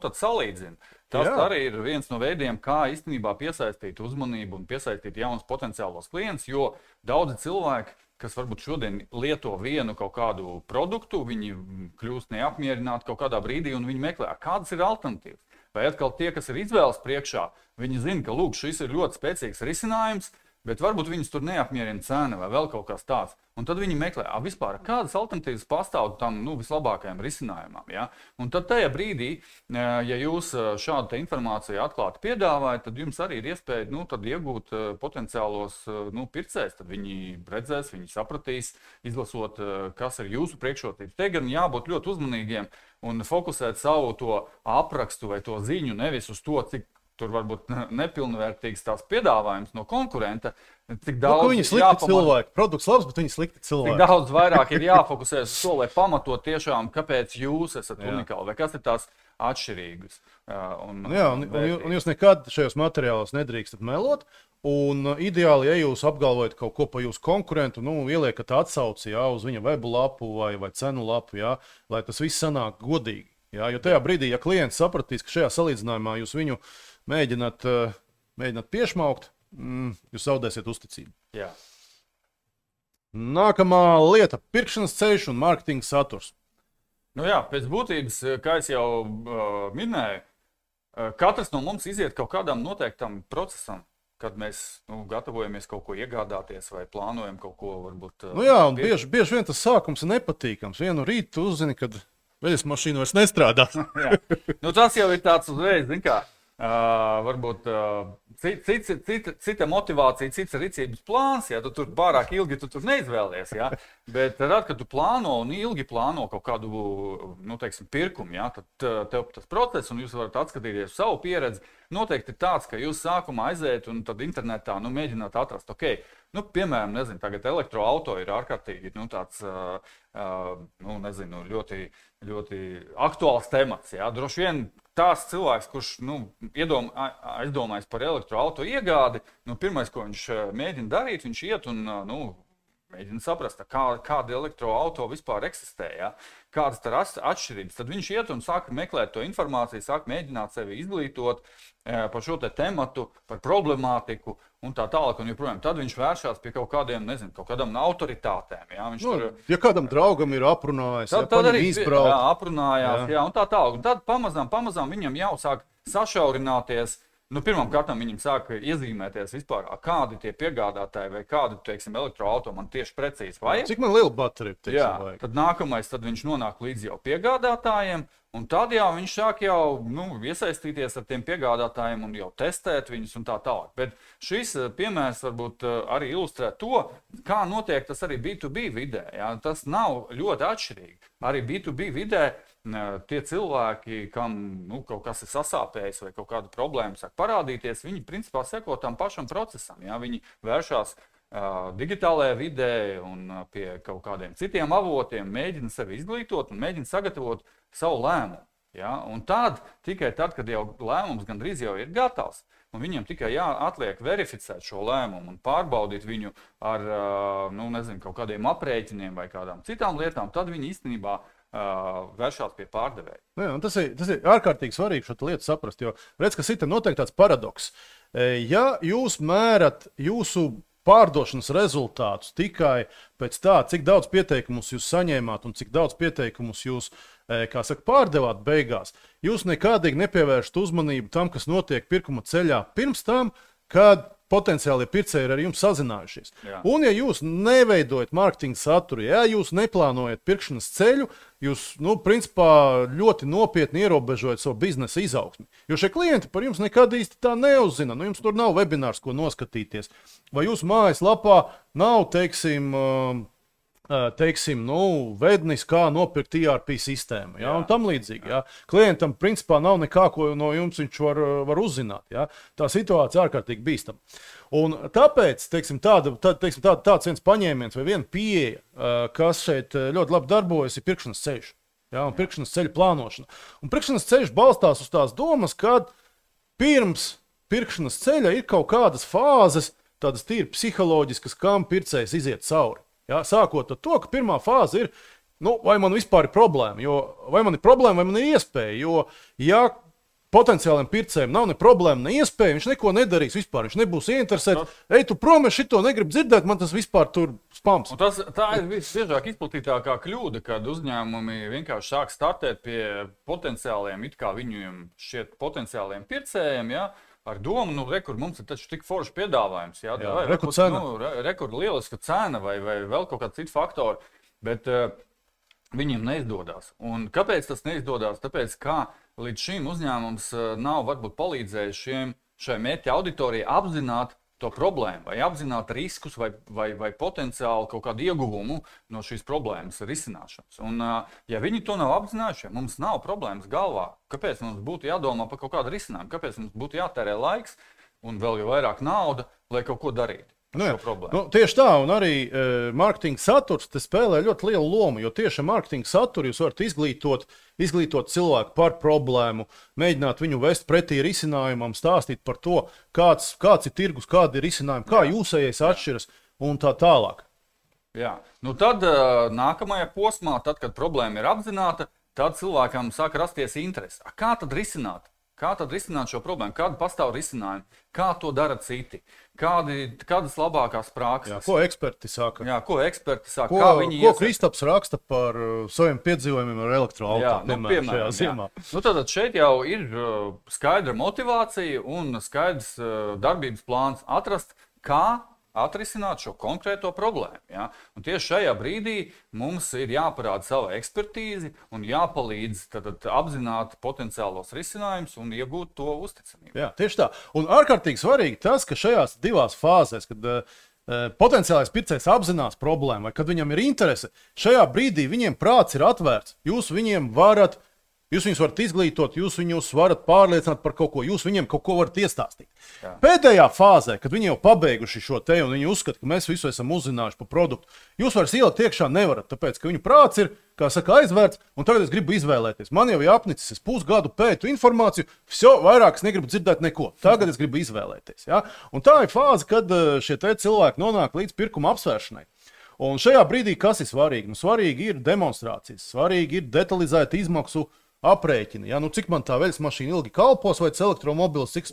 tad salīdzina. Tas arī ir viens no veidiem, kā īstenībā piesaistīt uzmanību un piesaistīt jaunus potenciālos klientus, jo daudzi cilvēki kas varbūt šodien lieto vienu kaut kādu produktu, viņi kļūst neapmierināti kaut kādā brīdī un viņi meklē, kādas ir alternatīvas. Vai atkal tie, kas ir izvēles priekšā, viņi zina, ka lūk, šis ir ļoti spēcīgs risinājums, bet varbūt viņus tur neapmierina cena vai vēl kaut kas tāds. Un tad viņi meklē, vispār, kādas alternatīvas pastāv tam vislabākajam risinājumam. Ja? Un tad tajā brīdī, ja jūs šādu informāciju atklāti piedāvājat, tad jums arī ir iespēja iegūt potenciālos pircējus. Tad viņi redzēs, viņi sapratīs, izlasot, kas ir jūsu priekšrocības. Te gan jābūt ļoti uzmanīgiem un fokusēt savu to aprakstu vai to ziņu nevis uz to, cik tur varbūt nepilnvērtīgs tās piedāvājums no konkurenta. Cik daudz viņi slikti cilvēki. Produkts labs, bet viņi slikti cilvēki. Cik daudz vairāk ir jāfokusēs uz to, lai pamatot tiešām, kāpēc jūs esat unikāli, vai kas ir tās atšķirīgas. Un jūs nekad šajos materiālos nedrīkstat melot. Un ideāli, ja jūs apgalvojat kaut ko par jūsu konkurentu, ieliekat atsauci uz viņa webu lapu vai cenu lapu, lai tas viss sanāk godīgi. Jo tajā brīdī, ja klients sapratīs, ka šajā salīdzinājumā jūs viņu mēģināt piešmaukt, jūs zaudēsiet uzticību. Jā. Nākamā lieta - pirkšanas ceļš un mārketinga saturs. Pēc būtības, kā es jau minēju, katrs no mums iziet kaut kādam noteiktam procesam, kad mēs gatavojamies kaut ko iegādāties vai plānojam kaut ko varbūt. Un bieži vien tas sākums ir nepatīkams. Vienu rītu tu uzzini, kad veļas mašīna vairs nestrādā. Tas jau ir tāds uzreiz, varbūt cita motivācija, cits rīcības plāns, tu tur pārāk ilgi tu tur neizvēlies, bet tad, kad tu plāno un ilgi plāno kaut kādu, pirkumu, tad tev tas process, un jūs varat atskatīties savu pieredzi, noteikti ir tāds, ka jūs sākumā aiziet un tad internetā, mēģināt atrast, piemēram, nezinu, tagad elektroauto ir ārkārtīgi, tāds, ļoti, ļoti aktuāls temats, droši vien tās cilvēks, kurš aizdomājas par elektroauto iegādi, pirmais, ko viņš mēģina darīt, viņš iet un mēģina saprast, kāda elektroauto vispār eksistē, kādas ir atšķirības. Tad viņš iet un sāk meklēt to informāciju, sāk mēģināt sevi izglītot par šo tematu, par problemātiku un tā tālāk. Un joprojām tad viņš vēršās pie kaut kādām autoritātēm. Ja kādam draugam ir aprunājis, tad arī aprunājās, un tā tālāk. Un tad pamazām viņam jau sāk sašaurināties. Pirmkārt, viņam sāk iezīmēties vispār, kādi tie piegādātāji vai kādi, elektroauto man tieši precīzi vajag. Cik man liela baterija vajag? Tad nākamais, tad viņš nonāk līdz jau piegādātājiem, un tad jau viņš sāk iesaistīties ar tiem piegādātājiem un jau testēt viņus un tā tālāk. Bet šis piemērs varbūt arī ilustrē to, kā notiek tas arī B2B vidē. Tas nav ļoti atšķirīgi. Arī B2B vidē tie cilvēki, kam kaut kas ir sasāpējis vai kaut kāda problēma sāk parādīties, viņi principā seko tam pašam procesam. Viņi vēršās digitālajā vidē un pie kaut kādiem citiem avotiem, mēģina sevi izglītot un mēģina sagatavot savu lēmumu. Un tikai tad, kad jau lēmums gandrīz jau ir gatavs, un viņiem tikai atliek verificēt šo lēmumu un pārbaudīt viņu ar kaut kādiem aprēķiniem vai kādām citām lietām, tad viņi īstenībā vēršās pie pārdevēja. Tas ir ārkārtīgi svarīgi šo lietu saprast, jo redz, ka ir noteikti tāds paradoks. Ja jūs mērat jūsu pārdošanas rezultātus tikai pēc tā, cik daudz pieteikumus jūs saņēmāt un cik daudz pieteikumus jūs, pārdevāt beigās, jūs nekādīgi nepievēršat uzmanību tam, kas notiek pirkuma ceļā pirms tam, kad potenciāli pircēji ir ar jums sazinājušies. Un ja jūs neveidojat mārketinga saturu, ja jūs neplānojat pirkšanas ceļu, jūs, principā ļoti nopietni ierobežojat savu biznesa izaugsmi. Jo šie klienti par jums nekad īsti tā neuzzina. Jums tur nav webinārs, ko noskatīties. Vai jūsu mājaslapā nav, vednis, kā nopirkt ERP sistēmu, un tam līdzīgi. Klientam principā nav nekā, ko no jums viņš var uzzināt. Tā situācija ārkārtīgi bīstama. Un tāpēc, tāds viens paņēmiens vai viena pieeja, kas šeit ļoti labi darbojas, ir pirkšanas ceļš. Un pirkšanas ceļa plānošana. Un pirkšanas ceļš balstās uz tās domas, ka pirms pirkšanas ceļa ir kaut kādas fāzes, tādas tīri psiholoģiskas, kam pircējs iziet cauri. Sākot ar to, ka pirmā fāze ir, vai man vispār ir problēma, vai man ir problēma, vai man ir iespēja. Jo, ja potenciāliem pircējiem nav ne problēma, ne iespēja, viņš neko nedarīs vispār, viņš nebūs ieinteresēts. Ej, tu prom, es šito negribu dzirdēt, man tas vispār tur spams. Tā ir visbiežāk izplatītākā kļūda, kad uzņēmumi vienkārši sāk startēt pie potenciāliem, it kā viņiem šķiet potenciāliem pircējiem, ja, ar domu, rekur mums ir taču tik forši piedāvājums, ja, rekur cena. Rekur lieliska cena vai vēl kaut kāds cits faktori, bet viņiem neizdodas. Un kāpēc tas neizdodas? Tāpēc, kā līdz šim uzņēmums nav varbūt palīdzējis šai mērķa auditorijai apzināt to problēmu, vai apzināt riskus, vai potenciāli kaut kādu ieguvumu no šīs problēmas risināšanas. Un, ja viņi to nav apzinājuši, ja mums nav problēmas galvā, kāpēc mums būtu jādomā par kaut kādu risinājumu, kāpēc mums būtu jātērē laiks un vēl jau vairāk nauda, lai kaut ko darītu? Tieši tā, un arī mārketinga saturs te spēlē ļoti lielu lomu, jo tieši ar mārketinga saturu jūs varat izglītot cilvēku par problēmu, mēģināt viņu vest pretī risinājumam, stāstīt par to, kāds ir tirgus, kādi ir risinājumi, kā jūsējais atšķiras un tā tālāk. Jā, tad nākamajā posmā, tad, kad problēma ir apzināta, tad cilvēkam sāk rasties interese. Kā tad risināt? Kā tad risināt šo problēmu? Kāda pastāv risinājumi? Kā to dara citi? Kādas labākās prakses? Jā, ko eksperti saka? Jā, ko eksperti saka? Ko Kristaps raksta par saviem piedzīvojumiem ar elektroautorātu? Piemēram. Tad šeit jau ir skaidra motivācija un skaidrs darbības plāns atrast, kā atrisināt šo konkrēto problēmu. Ja? Un tieši šajā brīdī mums ir jāparāda sava ekspertīze un jāpalīdz apzināt potenciālos risinājumus un iegūt to uzticamību. Jā, tieši tā. Un ārkārtīgi svarīgi tas, ka šajās divās fāzēs, kad potenciālais pircējs apzinās problēmu vai kad viņam ir interese, šajā brīdī viņiem prāts ir atvērts. Jūs viņus varat izglītot, jūs viņus varat pārliecināt par kaut ko, jūs viņiem kaut ko varat iestāstīt. Jā. Pēdējā fāzē, kad viņi jau pabeiguši šo te un viņi uzskata, ka mēs visu esam uzzinājuši par produktu, jūs vairs ielikt iekšā nevarat, tāpēc, ka viņu prāts ir, kā saka, aizvērts, un tagad es gribu izvēlēties. Man jau ir apnicis, es pusgadu pētu informāciju, vairāk es negribu dzirdēt neko. Tagad es gribu izvēlēties. Ja? Un tā ir fāze, kad šie te cilvēki nonāk līdz pirkuma apsvēršanai. Un šajā brīdī kas ir svarīgi? Svarīgi ir demonstrācijas, svarīgi ir detalizēta izmaksu aprēķini. Ja? Cik man tā veļas mašīna ilgi kalpos, vai elektromobils, cik es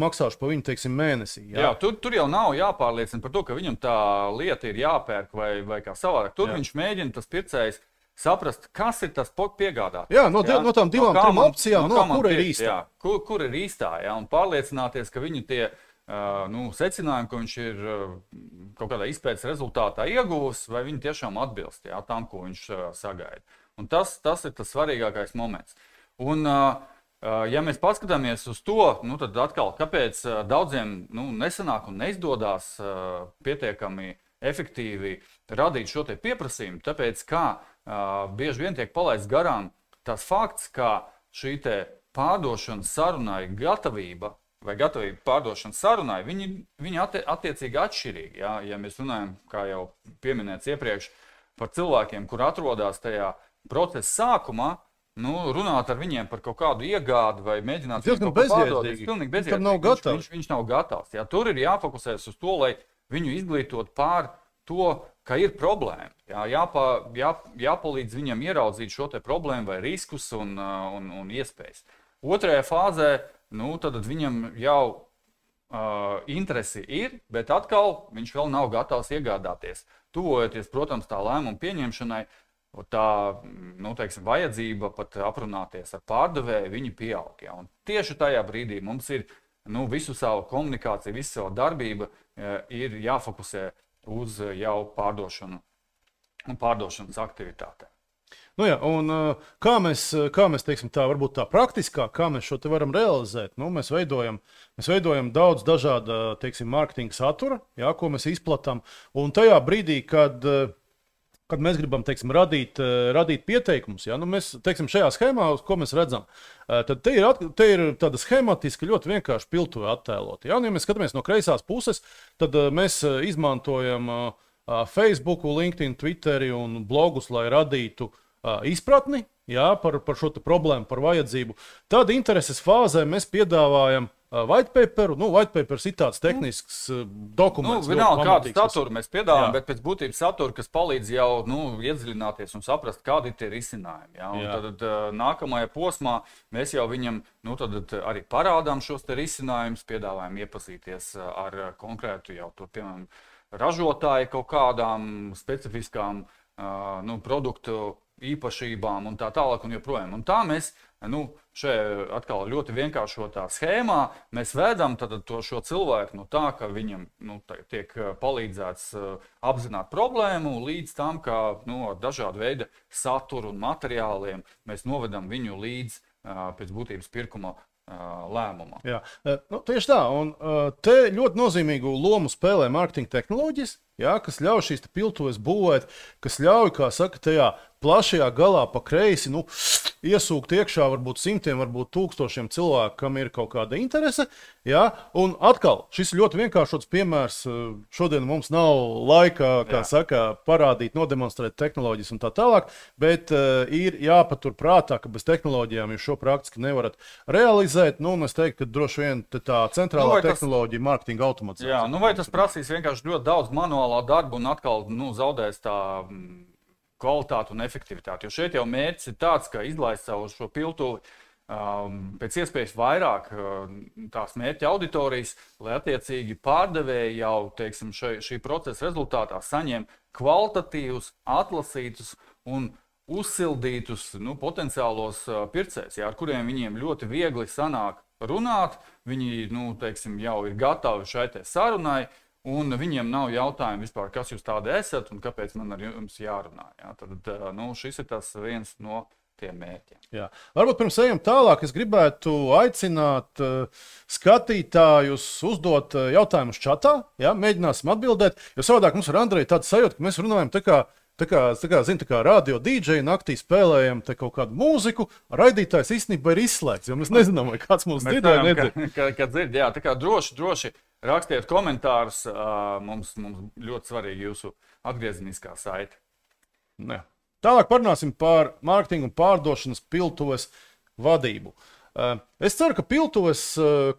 maksāšu pa viņu, teiksim, mēnesī. Jā, tur jau nav jāpārliecina par to, ka viņam tā lieta ir jāpērk vai kā savādāk. Tur viņš mēģina, tas pircējs, saprast, kas ir tas piegādātājs. Jā, no tām divām, trim opcijām, kura ir īstā. Jā, kur ir īstā, jā, un pārliecināties, ka viņu tie secinājumi, ka viņš ir kaut kādā izpētes rezultātā ieguvis, vai viņi tiešām atbilst tam, ko viņš sagaida. Un tas ir tas svarīgākais moments. Un, ja mēs paskatāmies uz to, tad atkal, kāpēc daudziem nesanāk un neizdodas pietiekami efektīvi radīt šo te pieprasījumu, tāpēc, kā bieži vien tiek palaists garām tas fakts, ka šī te pārdošanas sarunai gatavība vai gatavība pārdošanas sarunai, viņi attiecīgi atšķirīgi. Ja mēs runājam, kā jau pieminēts iepriekš, par cilvēkiem, kur atrodas tajā procesa sākumā, runāt ar viņiem par kaut kādu iegādi vai mēģināt viņu kaut ko pārdot. Pilnīgi bezjēdzīgi. Viņš nav gatavs. Ja, tur ir jāfokusēs uz to, lai viņu izglītot pār to, ka ir problēma. Jāpalīdz viņam ieraudzīt šo te problēmu vai riskus un iespējas. Otrajā fāzē, tad viņam jau interesi ir, bet atkal viņš vēl nav gatavs iegādāties. Tuvojoties, protams, tā lēmuma pieņemšanai, tā vajadzība pat aprunāties ar pārdevēju, viņi pieaug. Ja? Un tieši tajā brīdī mums ir visu savu komunikāciju, visu savu darbību ir jāfokusē uz jau pārdošanu un pārdošanas aktivitātēm. Kā mēs teiksim tā, varbūt tā praktiskāk, kā mēs šo te varam realizēt? Mēs veidojam daudz dažāda, teiksim, mārketinga satura, ko mēs izplatām, un tajā brīdī, kad mēs gribam, teiksim, radīt pieteikumus, mēs, teiksim, šajā schēmā, ko mēs redzam, tad te ir tāda schematiski ļoti vienkārši piltuve attēlot. Ja mēs skatāmies no kreisās puses, tad mēs izmantojam Facebook, LinkedIn, Twitteri un blogus, lai radītu izpratni par šo te problēmu, par vajadzību. Tad intereses fāzē mēs piedāvājam white paperu. White papers ir tāds tehnisks dokuments. Vienalga, kādu saturu mēs piedāvājam, bet pēc būtības satura, kas palīdz jau iedziļināties un saprast, kādi ir tie risinājumi. Ja? Tad nākamajā posmā mēs jau viņam arī parādām šos te risinājumus, piedāvājam iepazīties ar konkrētu jau to, piemēram, ražotāju kaut kādām specifiskām produktu īpašībām un tā tālāk un joprojām. Un tā mēs šeit atkal ļoti vienkāršotā schēmā mēs vedam šo cilvēku tā, ka viņam tiek palīdzēts apzināt problēmu līdz tam, ka ar dažādu veidu saturu un materiāliem mēs novedam viņu līdz pēc būtības pirkuma lēmumā. Jā, tieši tā. Un te ļoti nozīmīgu lomu spēlē mārketinga tehnoloģijas, kas ļauj šīs piltuves būvēt, kas ļauj, kā saka, tajā plašajā galā pa kreisi iesūkt iekšā varbūt simtiem, varbūt tūkstošiem cilvēku, kam ir kaut kāda interese. Ja? Un atkal, šis ir ļoti vienkāršots piemērs. Šodien mums nav laika, kā saka, parādīt, nodemonstrēt tehnoloģijas un tā tālāk, bet ir jāpatur prātā, ka bez tehnoloģijām jūs šo praktiski nevarat realizēt. Es teiktu, ka droši vien tā centrālā tehnoloģija ir mārketinga automatizācija. Jā, vai tas prasīs vienkārši ļoti daudz manuālā darba un atkal zaudēs tā kvalitāti un efektivitāti. Jo šeit jau mērķis ir tāds, ka izlaist savu šo piltuvi pēc iespējas vairāk tās mērķa auditorijas, lai attiecīgi pārdevēji jau, teiksim, šī procesa rezultātā saņem kvalitatīvus, atlasītus un uzsildītus potenciālos pircējus, ar kuriem viņiem ļoti viegli sanāk runāt. Viņi, teiksim, jau ir gatavi šai te sarunai, un viņiem nav jautājumu vispār, kas jūs tādi esat un kāpēc man ar jums jārunā. Ja? Tad šis ir tas viens no tiem mērķiem. Jā. Varbūt pirms ejam tālāk, es gribētu aicināt skatītājus uzdot jautājumus čatā. Ja? Mēģināsim atbildēt, jo savādāk mums ar Andreju tāda sajūta, ka mēs runājam tā kā radio DJ naktī spēlējam kaut kādu mūziku, raidītājs īstenībā ir izslēgts, jo mēs nezinām, vai kāds mūs dzird vai nedzird. Kad dzird, jā, tā kā droši rakstiet komentārus, mums ļoti svarīgi jūsu atgriezeniskā saite. Ne. Tālāk parunāsim par mārketingu un pārdošanas piltuves vadību. Es ceru, ka piltuves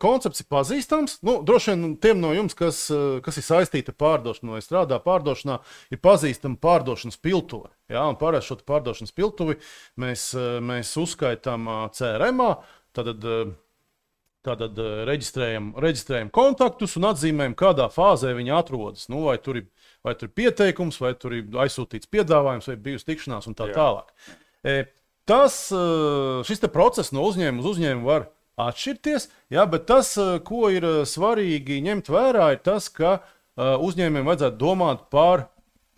koncepts ir pazīstams. Droši vien tiem no jums, kas ir saistīti ar pārdošanu vai strādā pārdošanā, ir pazīstama pārdošanas piltuve. Ja? Un pārējais šo pārdošanas piltuvi mēs uzskaitām CRM-ā, Tātad reģistrējam kontaktus un atzīmējam, kādā fāzē viņi atrodas. Vai tur ir pieteikums, vai tur ir aizsūtīts piedāvājums, vai bijusi tikšanās un tā tālāk. Šis process no uzņēmuma uz uzņēmumu var atšķirties, bet tas, ko ir svarīgi ņemt vērā, ir tas, ka uzņēmumiem vajadzētu domāt par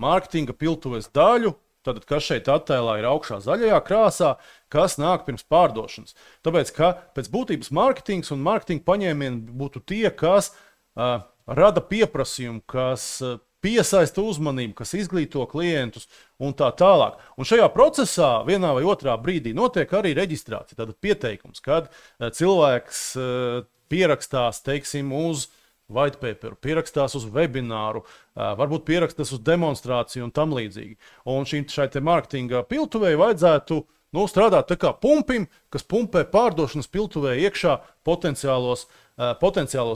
mārketinga piltuves daļu, tātad, kas šeit attēlā ir augšā zaļajā krāsā, kas nāk pirms pārdošanas. Tāpēc, ka pēc būtības mārketings un mārketinga paņēmieni būtu tie, kas rada pieprasījumu, kas piesaista uzmanību, kas izglīto klientus un tā tālāk. Un šajā procesā vienā vai otrā brīdī notiek arī reģistrācija, tātad pieteikums, kad cilvēks pierakstās, teiksim, uz white paper, pierakstās uz webināru, varbūt pierakstās uz demonstrāciju un tam līdzīgi. Un šai te mārketinga piltuvei vajadzētu strādāt tā kā pumpim, kas pumpē pārdošanas piltuvē iekšā potenciālos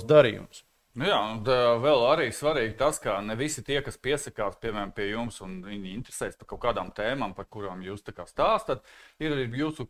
darījumus. Jā, un vēl arī svarīgi tas, ka ne visi tie, kas piesakās, piemēram, pie jums un viņi interesēs par kaut kādām tēmām, par kurām jūs tā kā stāstat, ir jūsu,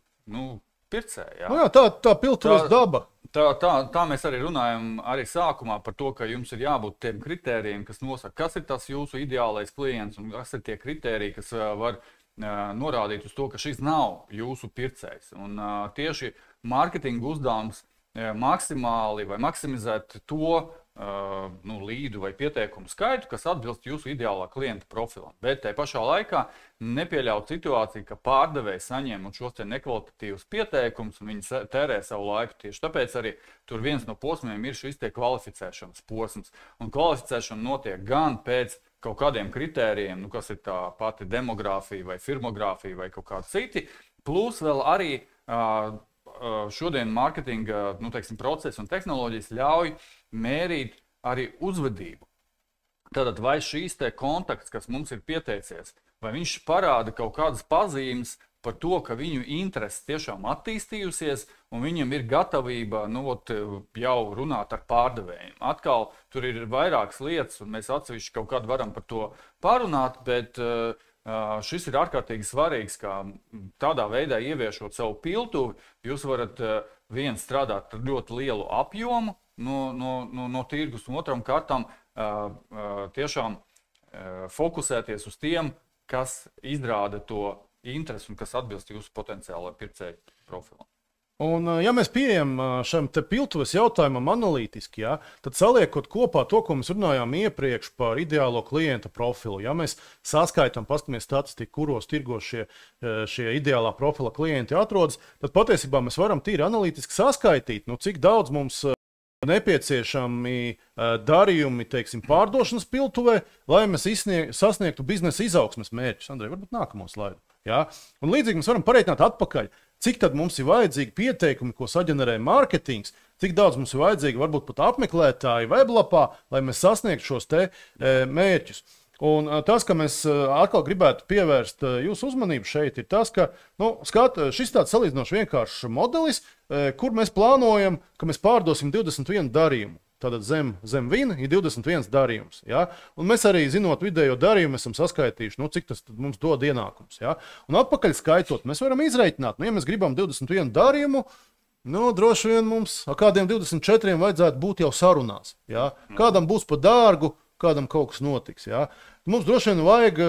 pircēji. Jā, tā piltuves daba. Tā mēs arī runājam arī sākumā par to, ka jums ir jābūt tiem kritērijiem, kas nosaka, kas ir tas jūsu ideālais klients un kas ir tie kritēriji, kas var norādīt uz to, ka šis nav jūsu pircējs. Un tieši mārketinga uzdevums maksimāli vai maksimizēt to līdu vai pieteikumu skaitu, kas atbilst jūsu ideālā klienta profilam. Bet tajā pašā laikā nepieļaut situāciju, ka pārdevējs saņem šos nekvalitatīvus pieteikumus un viņi tērē savu laiku. Tieši tāpēc arī tur viens no posmiem ir šis kvalificēšanas posms. Un kvalificēšana notiek gan pēc kaut kādiem kritērijiem, kas ir tā pati demogrāfija vai firmogrāfija vai kaut kādi citi, plus vēl arī šodien mārketinga procesi un tehnoloģijas ļauj mērīt arī uzvedību. Tātad vai šīs kontakts, kas mums ir pieteicies, vai viņš parāda kaut kādas pazīmes par to, ka viņu interesi tiešām attīstījusies, un viņam ir gatavība jau runāt ar pārdevējiem. Atkal tur ir vairākas lietas, un mēs atsevišķi kaut kādu varam par to parunāt, bet šis ir ārkārtīgi svarīgs, kā tādā veidā ieviešot savu piltuvi, jūs varat strādāt ar ļoti lielu apjomu no tirgus, un otram kārtam tiešām fokusēties uz tiem, kas izrāda to interesi un kas atbilst jūsu potenciālajai pircēju profilam. Un, ja mēs pieejam šim te piltuves jautājumam analītiski, ja, tad saliekot kopā to, ko mēs runājām iepriekš par ideālo klienta profilu, ja mēs saskaitām, paskatāmies statistiku, kuros tirgos šie ideālā profila klienti atrodas, tad patiesībā mēs varam tīri analītiski saskaitīt, cik daudz mums nepieciešami darījumi, teiksim, pārdošanas piltuvē, lai mēs sasniegtu biznesa izaugsmes mērķus. Andrej, varbūt nākamo slaidu. Ja? Un līdzīgi mēs varam pareiķināt atpakaļ, cik tad mums ir vajadzīgi pieteikumi, ko saģenerē mārketings, cik daudz mums ir vajadzīgi varbūt pat apmeklētāji weblapā, lai mēs sasniegtu šos te mērķus. Un tas, ka mēs atkal gribētu pievērst jūsu uzmanību šeit, ir tas, ka šis tāds salīdzinoši vienkāršs modelis, kur mēs plānojam, ka mēs pārdosim 21 darījumu. Tātad zem vina ir 21 darījums. Ja? Un mēs arī, zinot vidējo darījumu, esam saskaitījuši, cik tas mums dod ienākums. Ja? Un atpakaļ skaitot, mēs varam izreikināt, ja mēs gribam 21 darījumu, droši vien mums kādiem 24 vajadzētu būt jau sarunās. Ja? Kādam būs pa dārgu, kādam kaut kas notiks. Ja? Mums droši vien vajag,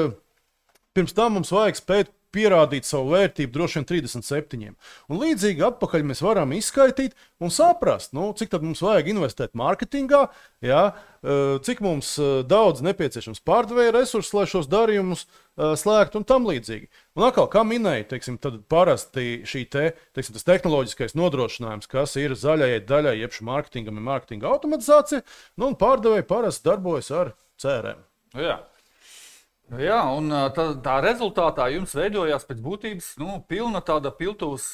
pirms tam mums vajag spēt pierādīt savu vērtību droši vien 37. Un līdzīgi atpakaļ mēs varam izskaitīt un saprast, cik tad mums vajag investēt mārketingā, ja? Cik mums daudz nepieciešams pārdevēja resursus, lai šos darījumus slēgtu un tam līdzīgi. Un atkal, kā minēju, teiksim, tad parasti tas tehnoloģiskais nodrošinājums, kas ir zaļajai daļai, jeb mārketingam ir mārketinga automatizācija, un pārdevēji parasti darbojas ar CRM. Jā, un tā rezultātā jums veidojās pēc būtības pilna tāda piltuvas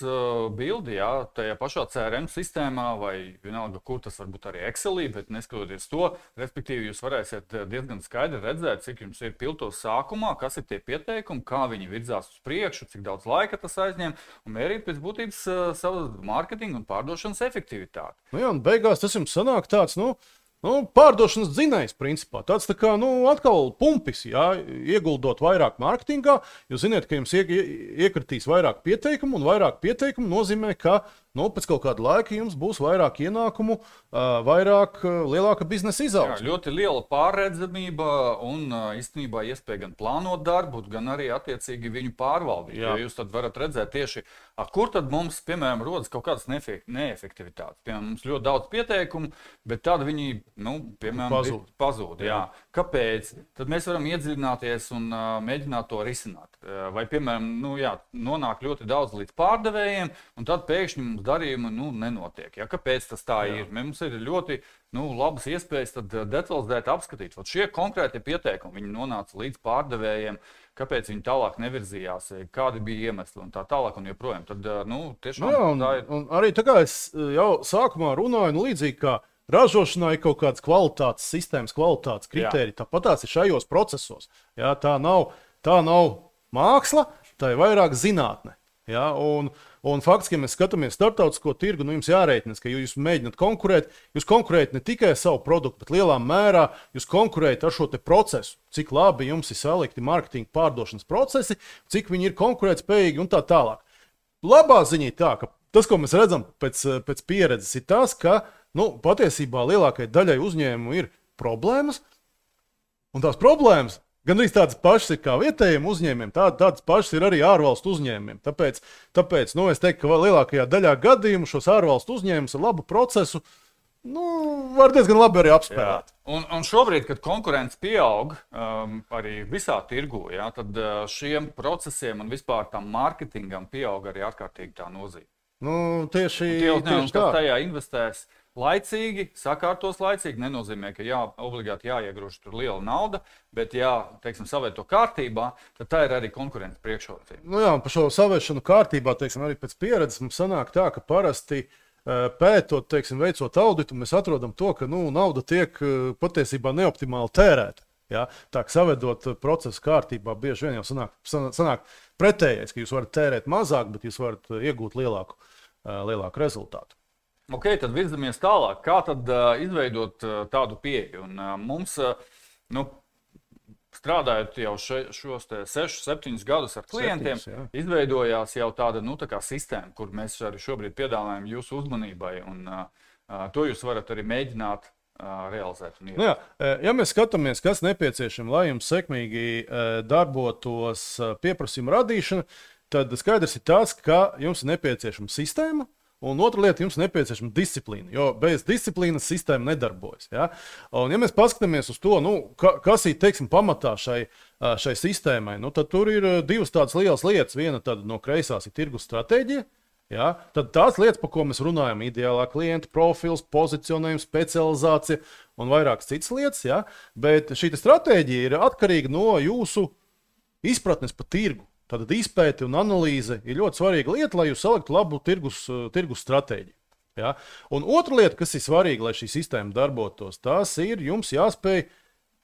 bildi, jā, tajā pašā CRM sistēmā vai vienalga, kur tas varbūt arī Excelī, bet neskatoties to, respektīvi jūs varēsiet diezgan skaidri redzēt, cik jums ir piltuvas sākumā, kas ir tie pieteikumi, kā viņi virzās uz priekšu, cik daudz laika tas aizņem, un mērīt pēc būtības savu mārketingu un pārdošanas efektivitāti. Jā, un beigās tas jums sanāk tāds, pārdošanas dzinējs, principā. Tāds tā kā, atkal pumpis, jā, ieguldot vairāk mārketingā, jūs ziniet, ka jums iekritīs vairāk pieteikumu, un vairāk pieteikumu nozīmē, ka, pēc kaut kāda laika jums būs vairāk ienākumu, lielāka biznesa izaugsme. Jā, ļoti liela pārredzamība un īstenībā iespēja gan plānot darbu, gan arī attiecīgi viņu pārvaldīt. Jo jūs tad varat redzēt tieši, kur tad mums, piemēram, rodas kaut kādas neefektivitātes. Piemēram, mums ļoti daudz pieteikumu, bet tad viņi piemēram, pazūd. Jā. Kāpēc? Tad mēs varam iedziļināties un mēģināt to risināt. Vai, piemēram, nonāk ļoti daudz līdz pārdevējiem, un tad pēkšņi mums darījumi nenotiek. Ja? Kāpēc tas tā ir? Mums ir ļoti labas iespējas tad detalizēt apskatīt. Šie konkrēti pieteikumi, viņi nonāca līdz pārdevējiem, kāpēc viņi tālāk nevirzījās, kādi bija iemesli un tā tālāk un joprojām. Tad, tiešām tā ir. Un arī tā kā es jau sākumā runāju, līdzīgi kā ražošanā ir kaut kādas kvalitātes sistēmas, kvalitātes kritēriji. Tāpat tās ir šajos procesos. Ja? Tā nav māksla, tā ir vairāk zinātne. Ja? Un faktiski, ja mēs skatāmies starptautisko tirgu, jums jārēķinās, ka jūs mēģināt konkurēt. Jūs konkurējat ne tikai savu produktu, bet lielā mērā jūs konkurējat ar šo te procesu. Cik labi jums ir salikti mārketinga pārdošanas procesi, cik viņi ir konkurētspējīgi un tā tālāk. Labā ziņa ir tā, ka tas, ko mēs redzam pēc pieredzes, ir tas, ka patiesībā lielākajai daļai uzņēmumu ir problēmas, un tās problēmas gandrīz tādas pašas ir kā vietējiem uzņēmumiem, tādas pašas ir arī ārvalstu uzņēmumiem. Tāpēc es teiktu, ka lielākajā daļā gadījumu šos ārvalstu uzņēmumus ar labu procesu var diezgan labi arī apspēlēt. Un šobrīd, kad konkurence pieaug arī visā tirgu, tad šiem procesiem un vispār tam mārketingam pieaug arī ārkārtīgi tā nozīme. Tieši uzņēmumi, kas tajā investēs laicīgi, sakārtos laicīgi, nenozīmē, ka obligāti jāiegrūž tur liela nauda, bet savieto kārtībā, tad tā ir arī konkurence priekšrocība. Un par šo saviešanu kārtībā, arī pēc pieredzes mums sanāk tā, ka parasti pētot, veicot auditu, mēs atrodam to, ka nauda tiek patiesībā neoptimāli tērēta. Ja? Tā kā savedot procesu kārtībā, bieži vien jau sanāk pretējais, ka jūs varat tērēt mazāk, bet jūs varat iegūt lielāku rezultātu. Ok, tad virzamies tālāk. Kā tad izveidot tādu pieeju? Un, mums, strādājot jau šos 6-7 gadus ar klientiem, izveidojās jau tāda tā kā sistēma, kur mēs arī šobrīd piedāvājam jūsu uzmanībai. Un, to jūs varat arī mēģināt realizēt. Ja mēs skatāmies, kas nepieciešams, lai jums sekmīgi darbotos pieprasījuma radīšana, tad skaidrs ir tas, ka jums ir nepieciešama sistēma. Un otra lieta, jums ir nepieciešama disciplīna, jo bez disciplīnas sistēma nedarbojas. Ja? Un, ja mēs paskatāmies uz to, kas ir pamatā šai sistēmai, tad tur ir divas tādas lielas lietas. Viena no kreisās ir tirgus stratēģija. Ja? Tad tās lietas, par ko mēs runājam, ideālā klienta profils, pozicionējums, specializācija un vairākas citas lietas. Ja? Bet šī stratēģija ir atkarīga no jūsu izpratnes par tirgu. Tātad izpēte un analīze ir ļoti svarīga lieta, lai jūs saliktu labu tirgus stratēģiju. Ja? Un otra lieta, kas ir svarīga, lai šī sistēma darbotos, tas ir jums jāspēj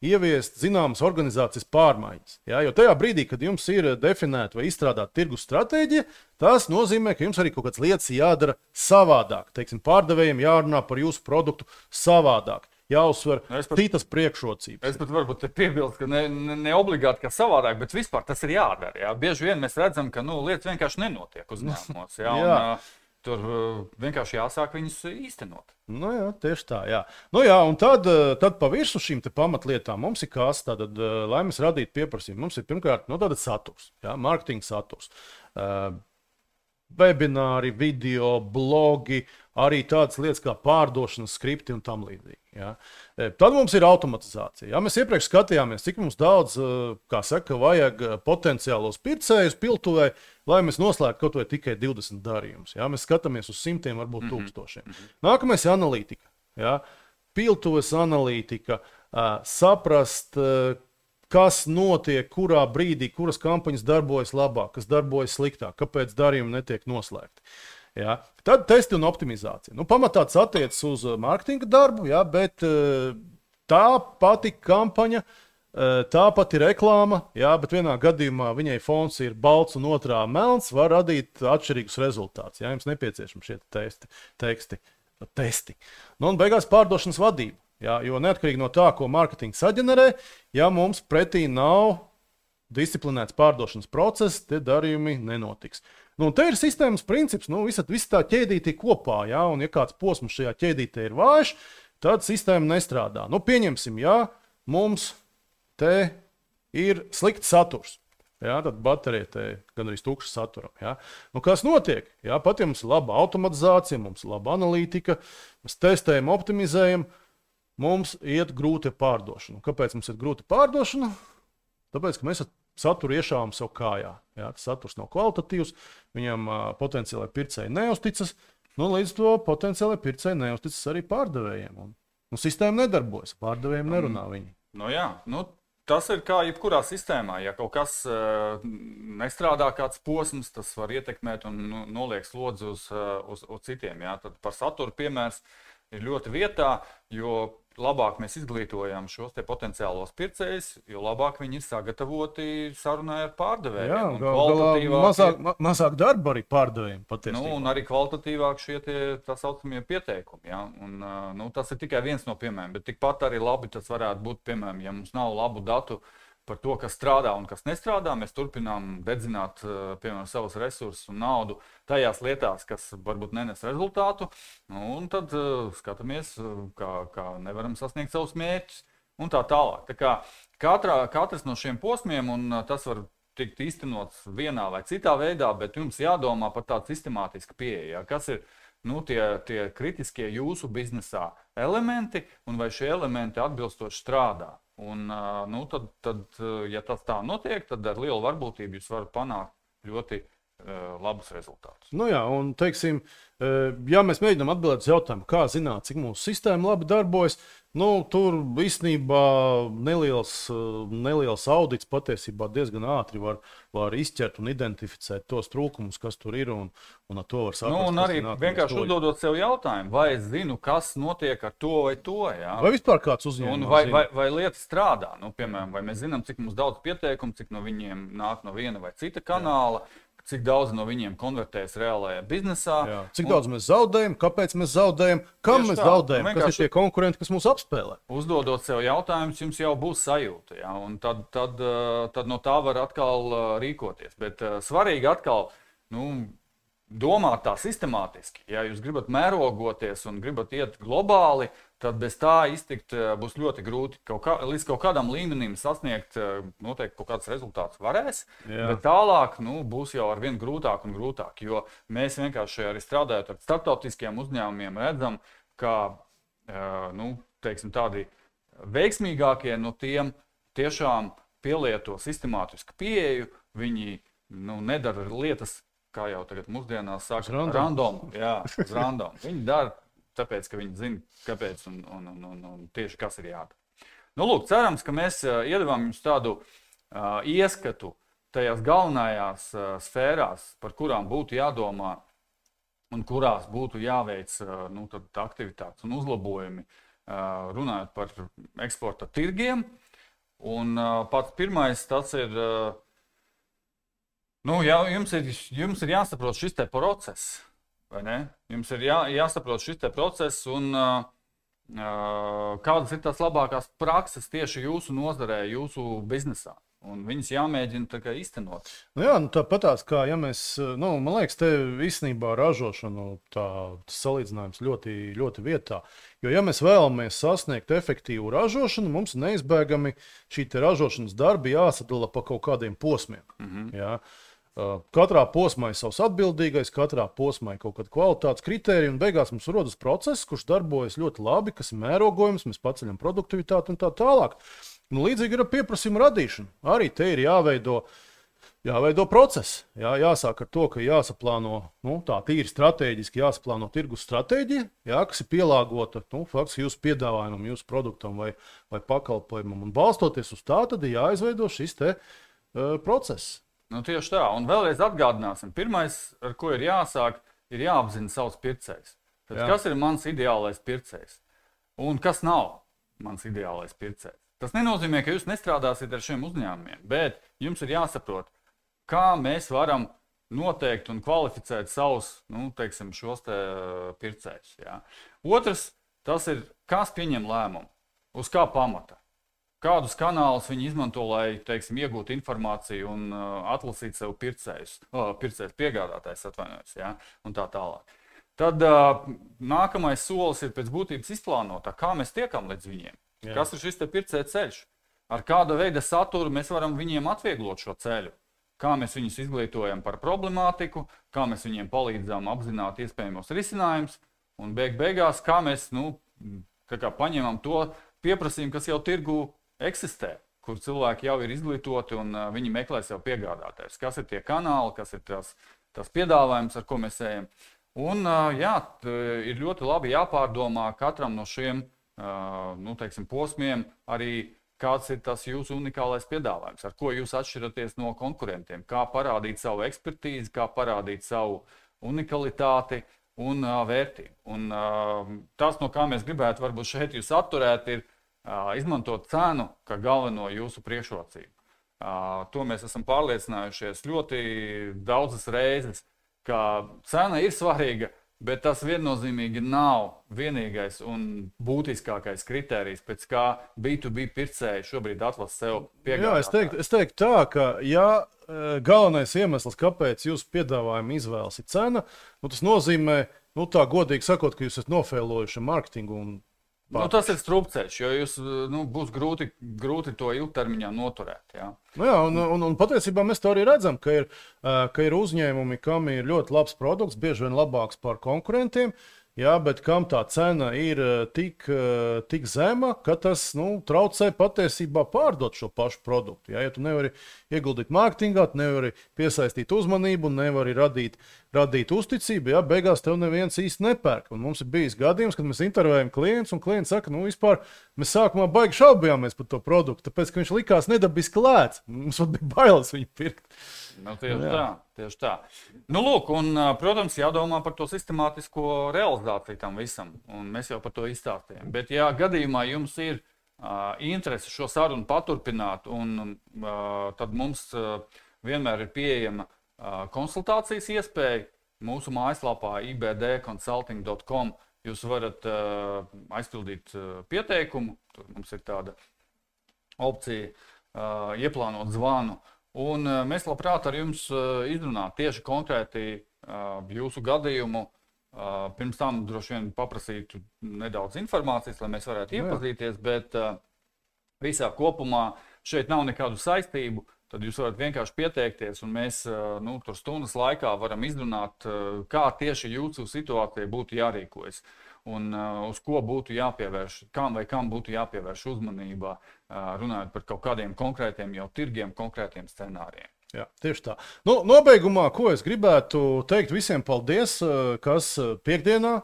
ieviest zināmas organizācijas pārmaiņas. Ja? Jo tajā brīdī, kad jums ir definēta vai izstrādāta tirgus stratēģija, tas nozīmē, ka jums arī kaut kādas lietas jādara savādāk. Teiksim, pārdevējiem jārunā par jūsu produktu savādāk. Jāuzsver citas priekšrocības. Es pat varbūt piebilstu, ka ne obligāti kā savādāk, bet vispār tas ir jādara. Jā. Bieži vien mēs redzam, ka lietas vienkārši nenotiek uzņēmumos. Jā, tur vienkārši jāsāk viņus īstenot. Tieši tā. Jā. Un tad pa virsmu šīm pamatlietām mums ir kas, tātad, lai mēs radītu pieprasījumu. Mums ir pirmkārt saturs, mārketinga saturs. Webināri, video, blogi, arī tādas lietas kā pārdošanas skripti un tam līdzīgi. Ja? Tad mums ir automatizācija. Ja? Mēs iepriekš skatījāmies, cik mums daudz, vajag potenciālos pircējus piltuvē, lai mēs noslēgtu kaut vai tikai 20 darījumus. Ja? Mēs skatāmies uz simtiem, varbūt tūkstošiem. Nākamais ir analītika. Ja? Piltuves analītika, saprast, kas notiek, kurā brīdī, kuras kampaņas darbojas labāk, kas darbojas sliktāk, kāpēc darījumi netiek noslēgti. Ja? Tad testi un optimizācija. Pamatā tas attiecas uz mārketinga darbu, ja? Bet tā pati kampaņa, tā pati reklāma, ja? Bet vienā gadījumā viņai fons ir balts un otrā melns, var radīt atšķirīgus rezultātus. Ja? Jums nepieciešami šie testi. Un beigās pārdošanas vadība. Ja, jo neatkarīgi no tā, ko mārketings saģenerē, ja mums pretī nav disciplinēts pārdošanas process, tie darījumi nenotiks. Te ir sistēmas princips, visa tā ķēdīte ir kopā, ja, un ja kāds posms šajā ķēdītē ir vājš, tad sistēma nestrādā. Pieņemsim, ja mums te ir slikts saturs. Ja, tad baterija te gan arī tukša saturam. Ja. Kas notiek? Ja, pat ja mums ir laba automatizācija, mums ir laba analītika, mēs testējam, optimizējam, mums iet grūti pārdošana. Kāpēc mums ir grūti pārdošana? Tāpēc, ka mēs saturu iešāvām sev kājā. Ja, tas saturs nav kvalitatīvs, viņam potenciālai pircēji neusticas, līdz to potenciālai pircēji neusticas arī pārdevējiem. Sistēma nedarbojas, pārdevējiem nerunā viņi. Tas ir kā jebkurā sistēmā. Ja kaut kas nestrādā, kāds posms, tas var ietekmēt un noliek slodzi uz citiem. Ja? Tad par saturu piemērs ir ļoti vietā, jo labāk mēs izglītojam šos potenciālos pircējus, jo labāk viņi ir sagatavoti sarunai ar pārdevējiem. Mazāk darba arī pārdevējiem patiesībā. Un arī kvalitatīvāk šie tā saucamie pieteikumi. Ja? Tas ir tikai viens no piemēriem, bet tikpat arī labi tas varētu būt, piemēram, ja mums nav labu datu par to, kas strādā un kas nestrādā, mēs turpinām dedzināt, piemēram, savus resursus un naudu tajās lietās, kas varbūt nenes rezultātu, un tad skatāmies, kā nevaram sasniegt savus mērķus un tā tālāk. Tā kā katrs no šiem posmiem, un tas var tikt īstenots vienā vai citā veidā, bet jums jādomā par tādu sistemātisku pieeju. Kas ir tie kritiskie jūsu biznesā elementi, un vai šie elementi atbilstoši strādā? Un, tad, ja tas tā notiek, tad ar lielu varbūtību jūs varat panākt ļoti labus rezultātus. Nu jā, un, teiksim, ja mēs mēģinām atbildēt uz jautājumu, kā zināt, cik mūsu sistēma labi darbojas, tur īstenībā neliels audits patiesībā diezgan ātri var izķert un identificēt tos trūkumus, kas tur ir, un ar to var saprast. Un arī vienkārši uzdodot sev jautājumu, vai es zinu, kas notiek ar to vai to. Jā? Vai vispār kāds uzņēmums? Vai lietas strādā? Piemēram, vai mēs zinām, cik mums daudz pieteikumu, cik no viņiem nāk no viena vai cita kanāla. Jā. Cik daudz no viņiem konvertējas reālajā biznesā. Jā. Cik daudz mēs zaudējam, kāpēc mēs zaudējam, kam mēs zaudējam, kas ir tie konkurenti, kas mūs apspēlē. Uzdodot sev jautājumus, jums jau būs sajūta, jā, un tad no tā var atkal rīkoties. Bet svarīgi atkal domāt tā sistemātiski. Ja jūs gribat mērogoties un gribat iet globāli, tad bez tā iztikt būs ļoti grūti. Līdz kaut kādam līmenim sasniegt noteikti kaut kāds rezultāts varēs, bet tālāk būs jau arvien grūtāk un grūtāk, jo mēs vienkārši arī strādājot ar starptautiskiem uzņēmumiem redzam, ka teiksim, tādi veiksmīgākie no tiem tiešām pielieto sistemātisku pieeju, viņi nedara lietas, kā jau tagad mūsdienās saka, random. Jā, random. Viņi dara tāpēc, ka viņi zina, kāpēc un tieši kas ir jādara. Lūk, cerams, ka mēs iedavām jums tādu ieskatu tajās galvenajās sfērās, par kurām būtu jādomā un kurās būtu jāveic aktivitātes un uzlabojumi, runājot par eksporta tirgiem. Un pats pirmais, tas ir... jums ir jāsaprot šis te process, vai ne? Jums ir jāsaprot šis te process un kādas ir tās labākās prakses tieši jūsu nozarē, jūsu biznesā. Un viņas jāmēģina īstenot. Tāpatās, kā ja mēs, man liekas, te īstenībā ražošanu tas salīdzinājums ļoti, ļoti vietā. Jo, ja mēs vēlamies sasniegt efektīvu ražošanu, mums neizbēgami šī te ražošanas darbi jāsadala pa kaut kādiem posmiem. Jā. Katrā posmā ir savs atbildīgais, katrā posmā ir kaut kāda kvalitātes kritērija, un beigās mums rodas process, kurš darbojas ļoti labi, kas ir mērogojums, mēs paceļam produktivitāti un tā tālāk. Līdzīgi ir ar pieprasījumu radīšanu. Arī te ir jāveido process. Jāsāk ar to, ka jāsaplāno, tā tīri strateģiski jāsaplāno tirgus stratēģija, kas ir pielāgota faktiski jūsu piedāvājumam, jūsu produktam vai pakalpojumam. Un balstoties uz tā, tad ir jāizveido šis te process. Tieši tā. Un vēlreiz atgādināsim. Pirmais, ar ko ir jāsāk, ir jāapzina savs pircējs. Kas ir mans ideālais pircējs? Un kas nav mans ideālais pircējs? Tas nenozīmē, ka jūs nestrādāsiet ar šiem uzņēmumiem, bet jums ir jāsaprot, kā mēs varam noteikt un kvalificēt savus, šos te pircējus. Jā. Otrs, tas ir, kas pieņem lēmumu, uz kā pamata. Kādus kanālus viņi izmanto, lai, iegūtu informāciju un atlasītu sev pircējus piegādātājs atvainojas, un tā tālāk. Tad nākamais solis ir pēc būtības izplānot, kā mēs tiekam līdz viņiem. Jā. Kas ir šis te pircēja ceļš? Ar kāda veida saturu mēs varam viņiem atvieglot šo ceļu? Kā mēs viņus izglītojam par problemātiku, kā mēs viņiem palīdzam apzināt iespējamos risinājumus, un beigās, kā mēs paņemam to pieprasījumu, kas jau tirgu eksistē, kur cilvēki jau ir izglītoti un viņi meklē sev piegādātājus. Kas ir tie kanāli, kas ir tās piedāvājums, ar ko mēs ejam. Un ir ļoti labi jāpārdomā katram no šiem posmiem arī, kāds ir tas jūsu unikālais piedāvājums, ar ko jūs atšķiraties no konkurentiem, kā parādīt savu ekspertīzi, kā parādīt savu unikalitāti un vērtību. Un tas, no kā mēs gribētu varbūt šeit jūs atturēt, ir izmantot cenu kā galveno jūsu priekšrocību. To mēs esam pārliecinājušies ļoti daudzas reizes, ka cena ir svarīga, bet tas viennozīmīgi nav vienīgais un būtiskākais kritērijs, pēc kā B2B pircēji šobrīd atlasa sev piegādātāju. Es teiktu tā, ka galvenais iemesls, kāpēc jūsu piedāvājuma izvēles ir cena, tas nozīmē, tā godīgi sakot, ka jūs esat nofēlojuši marketingu un tas ir strupceļš, jo jūs būs grūti to ilgtermiņā noturēt. Jā. Un patiesībā mēs to arī redzam, ka ir uzņēmumi, kam ir ļoti labs produkts, bieži vien labāks par konkurentiem, jā, bet kam tā cena ir tik zema, ka tas traucē patiesībā pārdot šo pašu produktu. Ja tu nevari ieguldīt mārketingā, tu nevari piesaistīt uzmanību, nevari radīt uzticību, ja beigās tev neviens īsti nepērk. Un mums ir bijis gadījums, kad mēs intervējam klientus, un klients saka, vispār mēs sākumā baigi šaubījāmies par to produktu, tāpēc, ka viņš likās nedabiski lēts. Mums bija bailes viņu pirkt. Tieši tā. Lūk, un, protams, jādomā par to sistemātisko realizāciju tam visam, un mēs jau par to izstāstījām. Bet, ja gadījumā jums ir interese šo sarunu paturpināt, tad mums vienmēr ir pieejama konsultācijas iespēja mūsu mājaslapā ibdconsulting.com. Jūs varat aizpildīt pieteikumu, tur mums ir tāda opcija ieplānot zvanu. Un mēs labprāt ar jums izrunāt tieši konkrēti jūsu gadījumu. Pirms tam droši vien paprasītu nedaudz informācijas, lai mēs varētu iepazīties, bet visā kopumā šeit nav nekādu saistību. Tad jūs varat vienkārši pieteikties, un mēs tur stundas laikā varam izrunāt, kā tieši jūsu situācijai būtu jārīkojas. Un uz ko būtu jāpievērš, kam būtu jāpievērš uzmanība, runājot par kaut kādiem konkrētiem jau tirgiem, konkrētiem scenārijiem. Jā, tieši tā. Nobeigumā, ko es gribētu teikt visiem paldies, kas piekdienā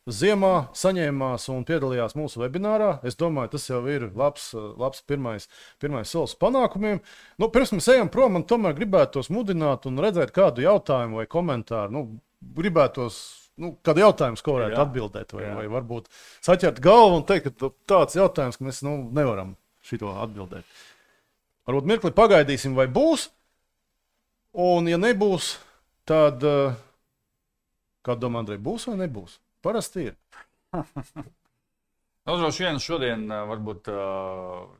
ziemā saņēmās un piedalījās mūsu webinārā. Es domāju, tas jau ir labs pirmais solis panākumiem. Pirms mēs ejam prom, man tomēr gribētos mudināt un redzēt kādu jautājumu vai komentāru. Gribētos kādu jautājumu, ko varētu atbildēt, vai varbūt saķert galvu un teikt, ka tāds jautājums, ka mēs nevaram šito atbildēt. Varbūt mirkli pagaidīsim, vai būs, un ja nebūs, tad, kā domā, Andrej, būs vai nebūs? Parasti ir. Droši vien šodien varbūt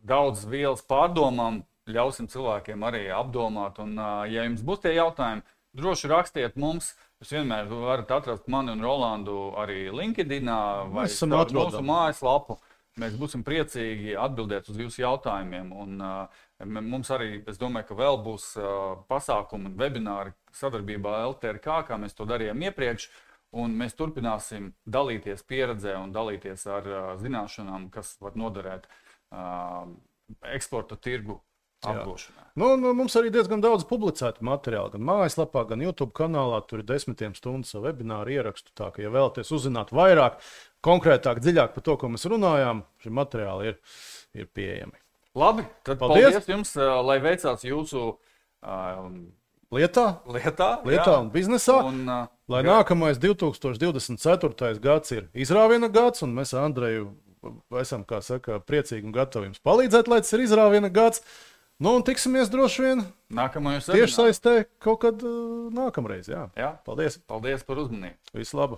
daudz vielas pārdomām, ļausim cilvēkiem arī apdomāt, un ja jums būs tie jautājumi, droši rakstiet mums. Jūs vienmēr varat atrast mani un Rolandu arī LinkedInā vai mūsu mājaslapu. Mēs būsim priecīgi atbildēt uz jūsu jautājumiem. Un mums arī, es domāju, ka vēl būs pasākumi un webināri sadarbībā LTRK, kā mēs to darījām iepriekš. Un mēs turpināsim dalīties pieredzē un dalīties ar zināšanām, kas var noderēt eksporta tirgu apgūšanā. Mums arī diezgan daudz publicētu materiālu, gan mājaslapā, gan YouTube kanālā. Tur ir 10 stundas webināru ierakstu. Tā ka, ja vēlaties uzzināt vairāk, konkrētāk, dziļāk par to, ko mēs runājām, šie materiāli ir pieejami. Labi, tad paldies jums, lai veicās jūsu lietā un biznesā. Lai nākamais 2024. gads ir izrāviena gads, un mēs ar Andreju esam, kā saka, priecīgi un gatavi jums palīdzēt, lai tas ir izrāviena gads. Un tiksimies droši vien tieši saistē kaut kad nākamreiz. Jā. Paldies par uzmanību. Visu labu.